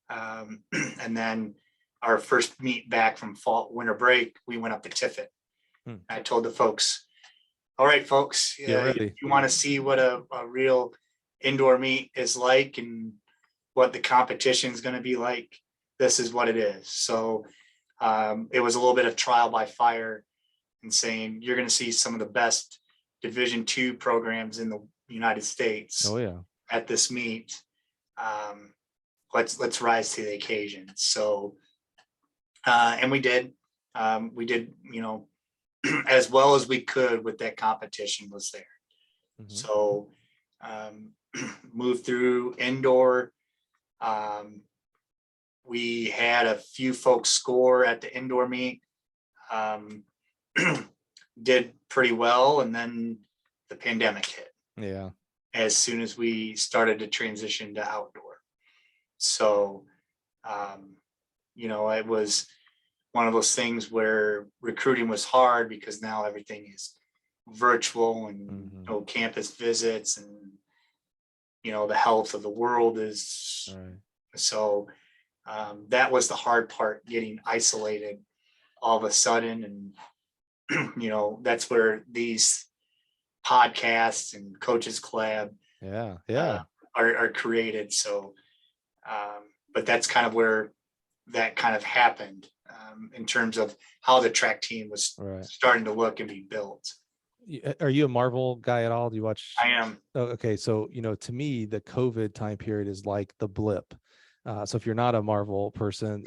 And then our first meet back from winter break, we went up to Tiffin. I told the folks, all right, folks, if you want to see what a real indoor meet is like and what the competition is going to be like, this is what it is. So it was a little bit of trial by fire and saying, you're going to see some of the best Division II programs in the United States. Oh yeah. At this meet. Let's rise to the occasion. So, and we did, as well as we could with that competition was there. So, moved through indoor. We had a few folks score at the indoor meet, did pretty well. And then the pandemic hit. Yeah. As soon as we started to transition to outdoor. So, it was one of those things where recruiting was hard because now everything is virtual and no campus visits, and the health of the world is so that was the hard part, getting isolated all of a sudden. And that's where these podcasts and coaches collab are created. So but that's kind of where that kind of happened in terms of how the track team was starting to look and be built. Are you a Marvel guy at all? Do you watch? I am. Oh, okay. So, to me, the COVID time period is like the blip. So if you're not a Marvel person,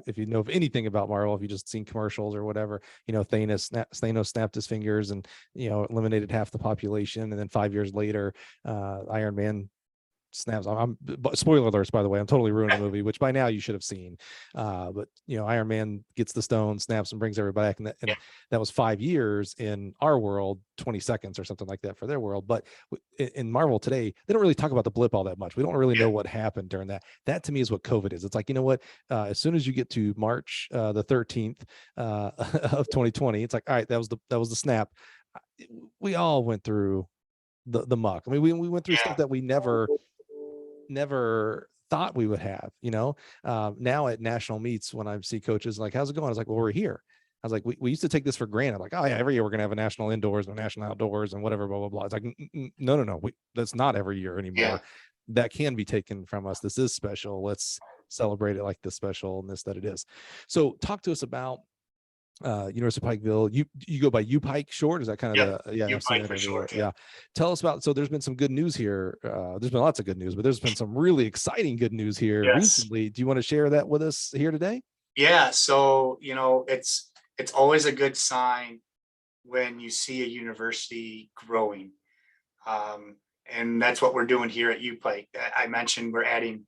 if you know of anything about Marvel, if you just seen commercials or whatever, Thanos snapped his fingers and, eliminated half the population. And then 5 years later, Iron Man snaps. Spoiler alerts, by the way, I'm totally ruining the movie, which by now you should have seen. But Iron Man gets the stone, snaps, and brings everybody back, and that was 5 years in our world, 20 seconds or something like that for their world. But in Marvel today, they don't really talk about the blip all that much. We don't really know what happened during that. That to me is what COVID is. It's like, as soon as you get to March the 13th of 2020, it's like, all right, that was the snap. We all went through the muck. I mean, we went through stuff that we never thought we would have. Now at national meets, when I see coaches like, how's it going? I was like, well, we're here. I was like, we used to take this for granted. Like, oh yeah, every year we're going to have a national indoors and a national outdoors and whatever, blah, blah, blah. It's like, no. That's not every year anymore. Yeah. That can be taken from us. This is special. Let's celebrate it like the specialness that it is. So talk to us about University of Pikeville. You go by UPike short? Is that kind of UPike for short? Yeah. Tell us about, so there's been some good news here. There's been lots of good news, but there's been some really exciting good news here recently. Do you want to share that with us here today? Yeah. So, it's always a good sign when you see a university growing. And that's what we're doing here at UPike. I mentioned we're adding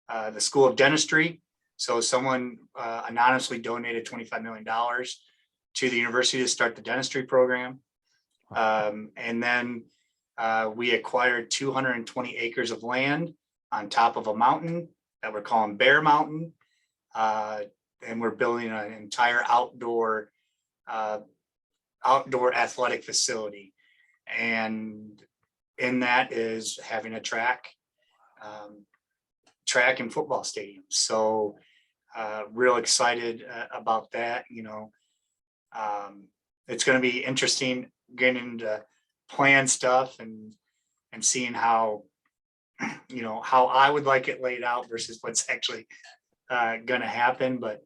the School of Dentistry. So someone anonymously donated $25 million to the university to start the dentistry program. And then we acquired 220 acres of land on top of a mountain that we're calling Bear Mountain. And we're building an entire outdoor athletic facility. And in that is having a track and football stadium. So real excited about that. It's going to be interesting getting into plan stuff and seeing how I would like it laid out versus what's actually going to happen. But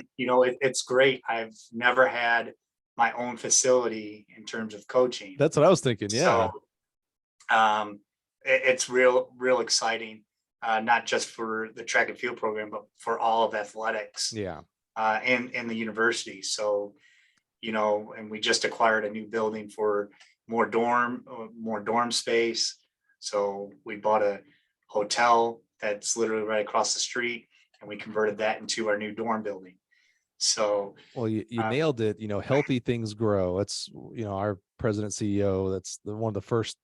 it's great. I've never had my own facility in terms of coaching. That's what I was thinking. Yeah. So it's real exciting. Not just for the track and field program, but for all of athletics. Yeah. And the university. So, and we just acquired a new building for more dorm space. So we bought a hotel that's literally right across the street, and we converted that into our new dorm building. So, well, you nailed it. Healthy things grow. It's, our president CEO, that's one of the first,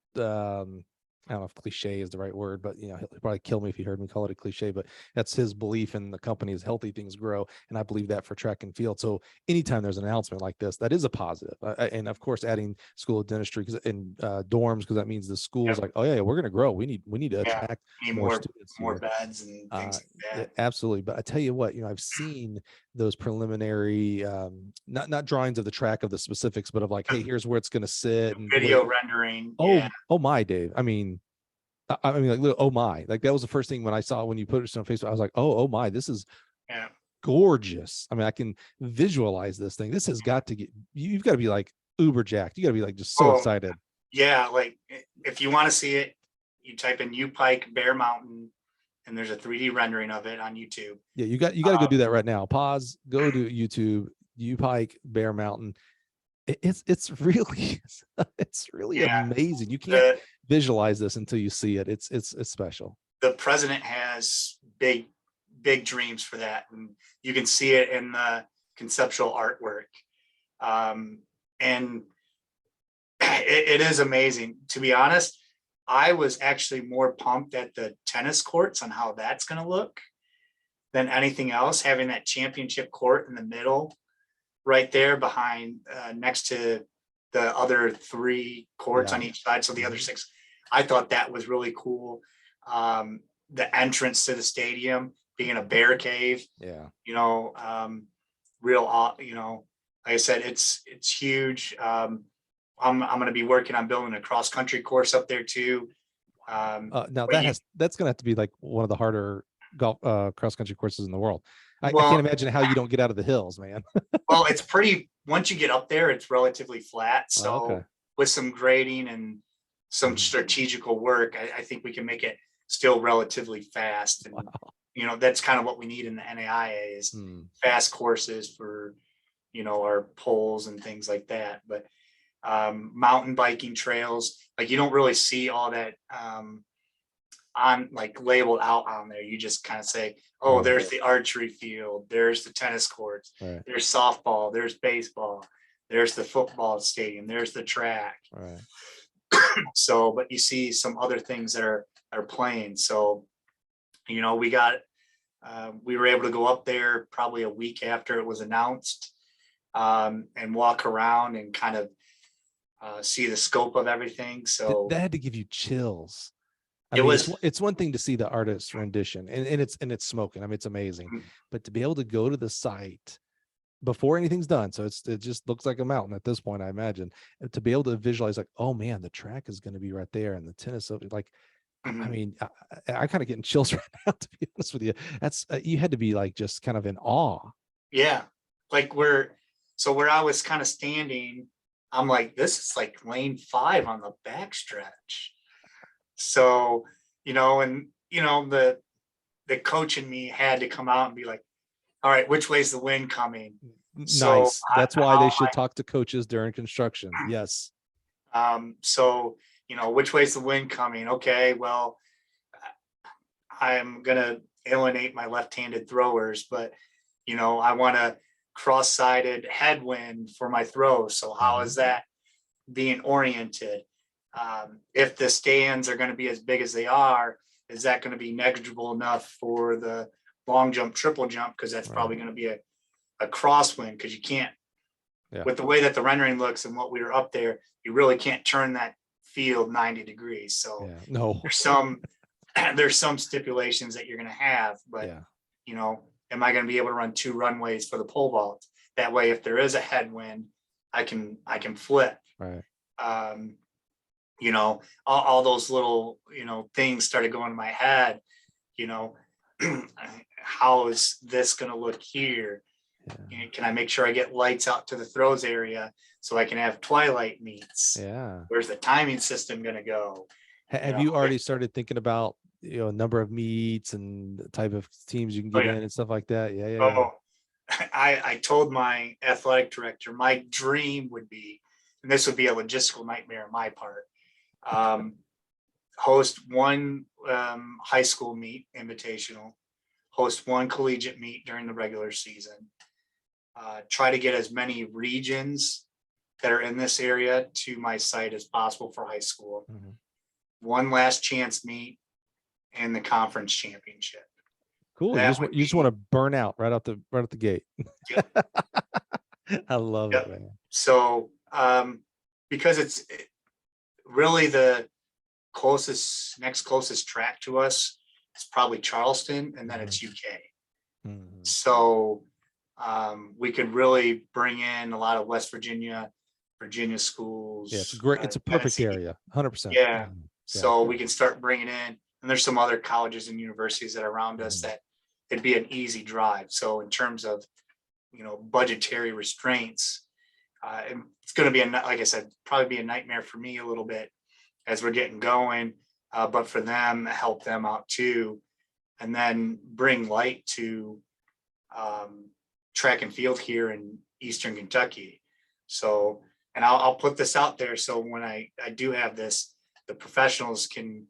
I don't know if cliche is the right word, but he'll probably kill me if he heard me call it a cliche, but that's his belief in the company is healthy things grow. And I believe that for track and field. So anytime there's an announcement like this, that is a positive. And of course, adding School of Dentistry and dorms, because that means the school is like, oh yeah, we're going to grow. We need to attract more students, more beds and things like that. Absolutely. But I tell you what, I've seen those preliminary, not drawings of the track of the specifics, but of like, hey, here's where it's going to sit. And video rendering. Oh my, Dave. I mean, like, oh my, like that was the first thing when I saw, when you put it on Facebook, I was like, oh my, this is gorgeous. I mean, I can visualize this thing. This has got to you've got to be like uber jacked. You got to be like just so excited. Yeah. Like if you want to see it, you type in UPike Bear Mountain and there's a 3D rendering of it on YouTube. Yeah. You got to go do that right now. Pause, go to YouTube, UPike Bear Mountain. It's really amazing. You can't visualize this until you see it. It's special. The president has big dreams for that, and you can see it in the conceptual artwork. And it is amazing. To be honest, I was actually more pumped at the tennis courts on how that's going to look than anything else, having that championship court in the middle right there behind next to the other 3 courts on each side. So the other 6, I thought that was really cool. The entrance to the stadium being a bear cave, real, like I said, it's huge. I'm going to be working on building a cross country course up there too. Now that's going to have to be like one of the harder golf cross country courses in the world. I Well, can't imagine how you don't get out of the hills, man. well, it's pretty, once you get up there, it's relatively flat. So Okay. with some grading and some strategical work, I think we can make it still relatively fast. And, that's kind of what we need in the NAIA is fast courses for, our poles and things like that. But mountain biking trails, like you don't really see all that on like labeled out on there. You just kind of say, oh, there's the archery field, there's the tennis courts, there's softball, there's baseball, there's the football stadium, there's the track. So, but you see some other things that are playing. So, we were able to go up there probably a week after it was announced, and walk around and kind of see the scope of everything. So that had to give you chills. I mean, it's one thing to see the artist's rendition and it's smoking. I mean, it's amazing, but to be able to go to the site before anything's done, so it just looks like a mountain at this point, I imagine, and to be able to visualize like, oh man, the track is going to be right there, and the tennis, like, I mean, I kind of getting chills right now, to be honest with you. That's you had to be like just kind of in awe. Yeah, like where I was kind of standing, I'm like, this is like lane 5 on the backstretch. So, the coach in me had to come out and be like, all right, which way's the wind coming? Nice. So that's why they should talk to coaches during construction. Yes. So, which way's the wind coming? Okay, well, I'm going to alienate my left-handed throwers, but, I want a cross-sided headwind for my throw. So how is that being oriented? If the stands are going to be as big as they are, is that going to be negligible enough for the long jump, triple jump? Because that's probably going to be a crosswind, because you can't, with the way that the rendering looks and what we were up there, you really can't turn that field 90 degrees. So there's some stipulations that you're going to have, but am I going to be able to run 2 runways for the pole vault? That way, if there is a headwind, I can flip. All those little, things started going in my head, how is this going to look here? Can I make sure I get lights out to the throws area so I can have twilight meets? Where's the timing system going to go? Have you already started thinking about, number of meets and the type of teams you can get in and stuff like that? I told my athletic director, my dream would be, and this would be a logistical nightmare on my part, host 1 high school meet, invitational, host 1 collegiate meet during the regular season, try to get as many regions that are in this area to my site as possible for high school, 1 last chance meet, and the conference championship. Cool. You just want to burn out right out the gate. I love it, man. So because it's really the next closest track to us is probably Charleston, and then it's UK. So we could really bring in a lot of West Virginia schools. It's great. It's a perfect area. 100%. So we can start bringing in, and there's some other colleges and universities that are around us that it'd be an easy drive. So in terms of, budgetary restraints, it's going to be, like I said, probably be a nightmare for me a little bit as we're getting going, but for them, help them out too. And then bring light to track and field here in Eastern Kentucky. So, and I'll put this out there. So when I do have this, the professionals can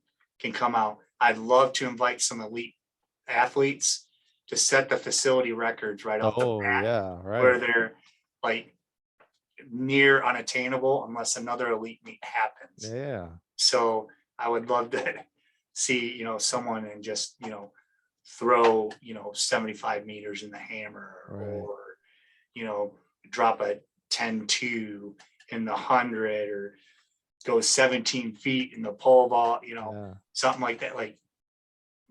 come out. I'd love to invite some elite athletes to set the facility records right off the bat, where they're like near unattainable unless another elite meet happens. So I would love to see, someone and just, throw, 75 meters in the hammer, Right. or, drop a 10-2 in the 100, or go 17 feet in the pole vault, Yeah. something like that. Like,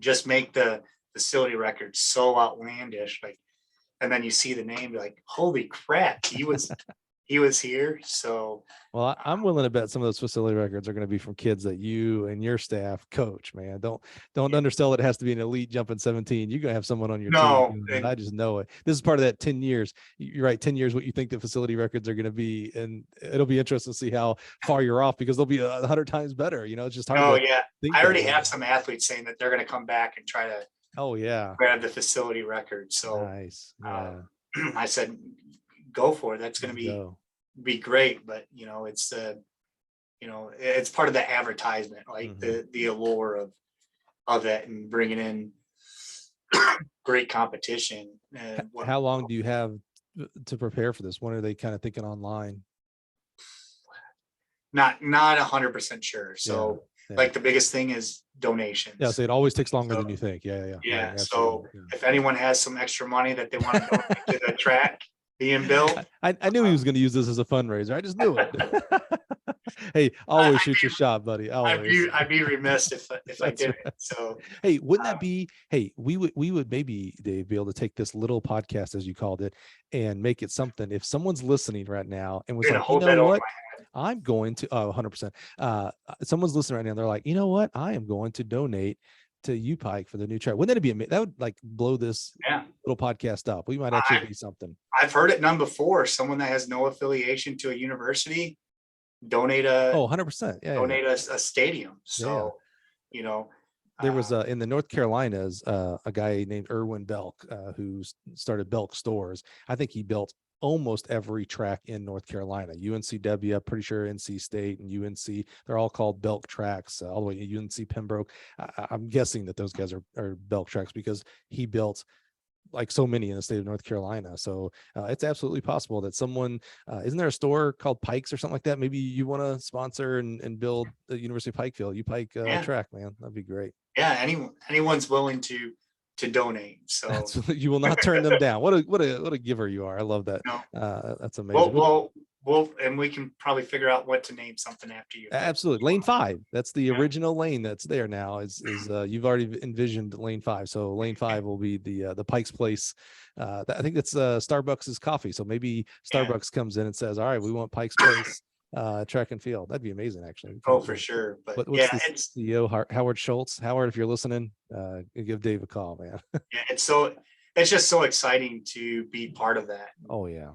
just make the facility record so outlandish, like, and then you see the name, you're like, holy crap, he was here. So Well, I'm willing to bet some of those facility records are going to be from kids that you and your staff coach, man. Don't yeah. undersell it has to be an elite jumping 17. You're going to have someone on your team No, doing that. I just know it. This is part of that 10 years. You're right, 10 years, what you think the facility records are going to be. And it'll be interesting to see how far you're off, because they'll be 100 times better. It's just hard to yeah, think I that already way. have some athletes saying that they're going to come back and try to Oh, yeah. grab the facility record. So Nice. Yeah. I said, go for it. That's going to be great. But it's it's part of the advertisement, like the allure of it, and bringing in great competition. And how long do you have to prepare for this? When are they kind of thinking online? Not 100% sure. So Yeah. like the biggest thing is donations. Yeah, so it always takes longer than you think. Yeah. Yeah. Right, So if anyone has some extra money that they want to donate to the track being built, I knew he was going to use this as a fundraiser. I just knew it. Hey, always shoot your shot, buddy. Always. I'd be remiss if I did it. So hey, wouldn't that be? Hey, we would maybe, Dave, be able to take this little podcast, as you called it, and make it something. If someone's listening right now and was like, you know what, I'm going to 100%. Someone's listening right now, and they're like, you know what, I am going to donate to UPike for the new track. Wouldn't that be amazing? That would like blow this little podcast up. We might actually be something. I've heard it done before. Someone that has no affiliation to a university donate 100%. Yeah, donate a stadium. So there was in the North Carolinas a guy named Erwin Belk who started Belk Stores. I think he built almost every track in North Carolina. UNCW, I'm pretty sure NC State and UNC, they're all called Belk tracks, all the way to UNC Pembroke. I'm guessing that those guys are Belk tracks, because he built like so many in the state of North Carolina. So it's absolutely possible that someone, isn't there a store called Pikes or something like that? Maybe you want to sponsor and build the University of Pikeville, UPike track, man. That'd be great. Yeah. Anyone's willing to donate. So you will not turn them down. What a giver you are. I love that. That's amazing. Well, and we can probably figure out what to name something after you. Absolutely. Lane 5. That's the original lane that's there now. Is you've already envisioned Lane 5. So Lane 5 will be the Pike's Place. I think that's Starbucks' coffee. So maybe Starbucks comes in and says, all right, we want Pike's Place track and field. That'd be amazing, actually. Oh, for sure. But what's the CEO, Howard Schultz? Howard, if you're listening, give Dave a call, man. It's just so exciting to be part of that. Oh yeah.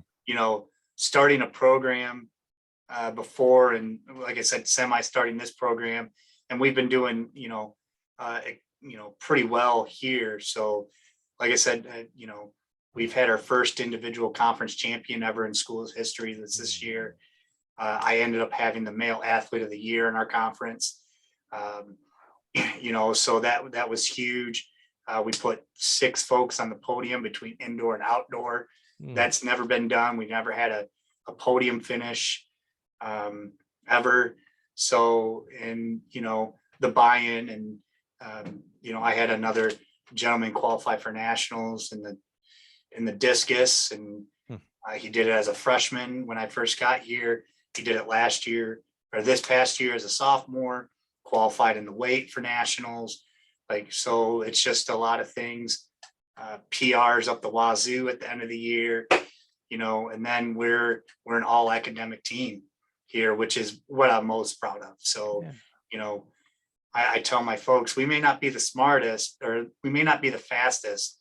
Starting a program before, and like I said, starting this program, and we've been doing pretty well here. So like I said, we've had our first individual conference champion ever in school's history this year. I ended up having the male athlete of the year in our conference. So that was huge. We put 6 folks on the podium between indoor and outdoor. That's never been done. We never had a podium finish ever. So, and the buy-in, and I had another gentleman qualify for nationals in the discus, and he did it as a freshman when I first got here. He did it this past year as a sophomore, qualified in the weight for nationals. So it's just a lot of things. PRs up the wazoo at the end of the year, and then we're an all academic team here, which is what I'm most proud of. So, I tell my folks, we may not be the smartest, or we may not be the fastest,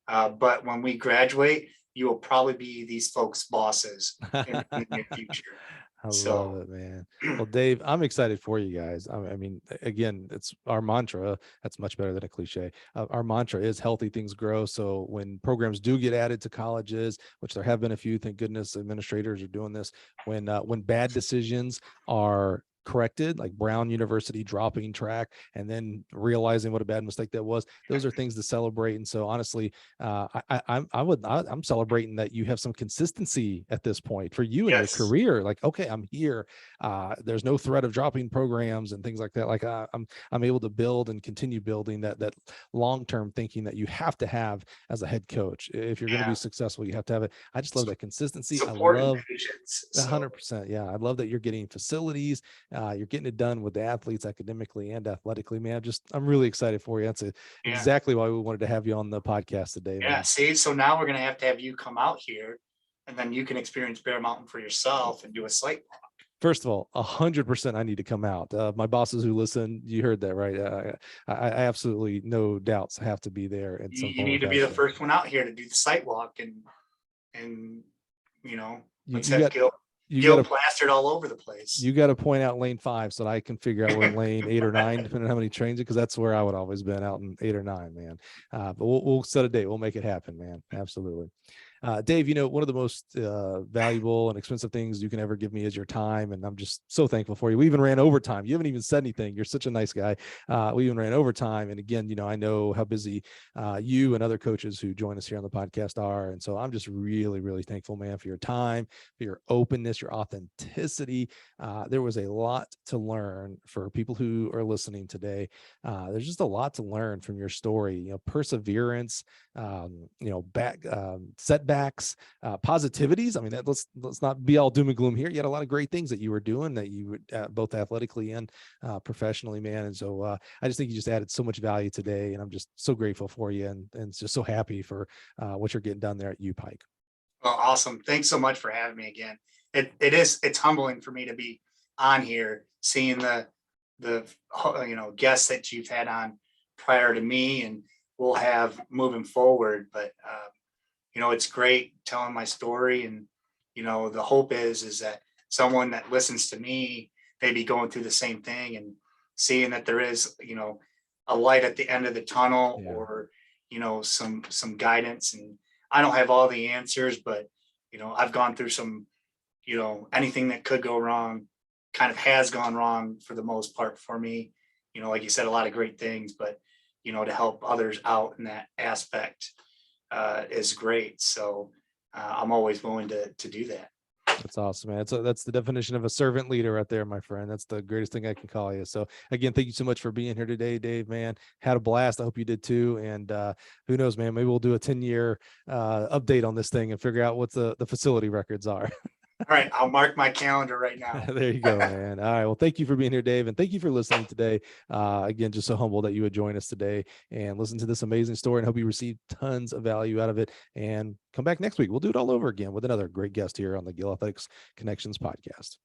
but when we graduate, you will probably be these folks' bosses in the near future. I love it, man. Well, Dave, I'm excited for you guys. I mean, again, it's our mantra. That's much better than a cliche. Our mantra is healthy things grow. So when programs do get added to colleges, which there have been a few, thank goodness administrators are doing this, when bad decisions are corrected, like Brown University dropping track and then realizing what a bad mistake that was. Those are things to celebrate. And so honestly, I'm celebrating that you have some consistency at this point for you in your Yes. career. Like, okay, I'm here. There's no threat of dropping programs and things like that. Like I'm able to build and continue building that long-term thinking that you have to have as a head coach. If you're going to be successful, you have to have it. I just love that consistency. Support I and love patience. 100%. Yeah. I love that you're getting facilities. You're getting it done with the athletes academically and athletically, man. I'm really excited for you. That's exactly why we wanted to have you on the podcast today, Yeah. man. See, so now we're going to have you come out here, and then you can experience Bear Mountain for yourself and do a site walk. First of all, 100% I need to come out. My bosses who listen, you heard that, right? I absolutely no doubts have to be there. In some You form need or to be the fashion. first one out here to do the site walk, and let's You have got Gil to plastered all over the place. you got to point out lane 5 so that I can figure out where lane 8 or 9, depending on how many trains it, because that's where I would always been, out in 8 or 9, man. But we'll set a date. We'll make it happen, man. Absolutely. Dave, one of the most valuable and expensive things you can ever give me is your time. And I'm just so thankful for you. We even ran overtime. You haven't even said anything. You're such a nice guy. We even ran overtime. And again, I know how busy you and other coaches who join us here on the podcast are. And so I'm just really, really thankful, man, for your time, for your openness, your authenticity. There was a lot to learn for people who are listening today. There's just a lot to learn from your story, perseverance, setbacks, positivities. I mean, let's not be all doom and gloom here. You had a lot of great things that you were doing, that you would both athletically and professionally, man. And so I just think you just added so much value today, and I'm just so grateful for you, and just so happy for what you're getting done there at UPike. Well, awesome. Thanks so much for having me again. It's humbling for me to be on here, seeing the guests that you've had on prior to me, and we'll have moving forward. But it's great telling my story, and the hope is that someone that listens to me may be going through the same thing, and seeing that there is a light at the end of the tunnel, or some guidance. And I don't have all the answers, but I've gone through some, anything that could go wrong kind of has gone wrong for the most part for me. Like you said, a lot of great things, but to help others out in that aspect is great. So I'm always willing to do that. That's awesome, man. So that's the definition of a servant leader right there, my friend. That's the greatest thing I can call you. So again, thank you so much for being here today, Dave, man. Had a blast. I hope you did too. And who knows, man, maybe we'll do a 10-year update on this thing and figure out what the facility records are. All right. I'll mark my calendar right now. There you go, man. All right. Well, thank you for being here, Dave. And thank you for listening today. Again, just so humble that you would join us today and listen to this amazing story, and hope you received tons of value out of it. And come back next week. We'll do it all over again with another great guest here on the Gill Athletics Connections podcast.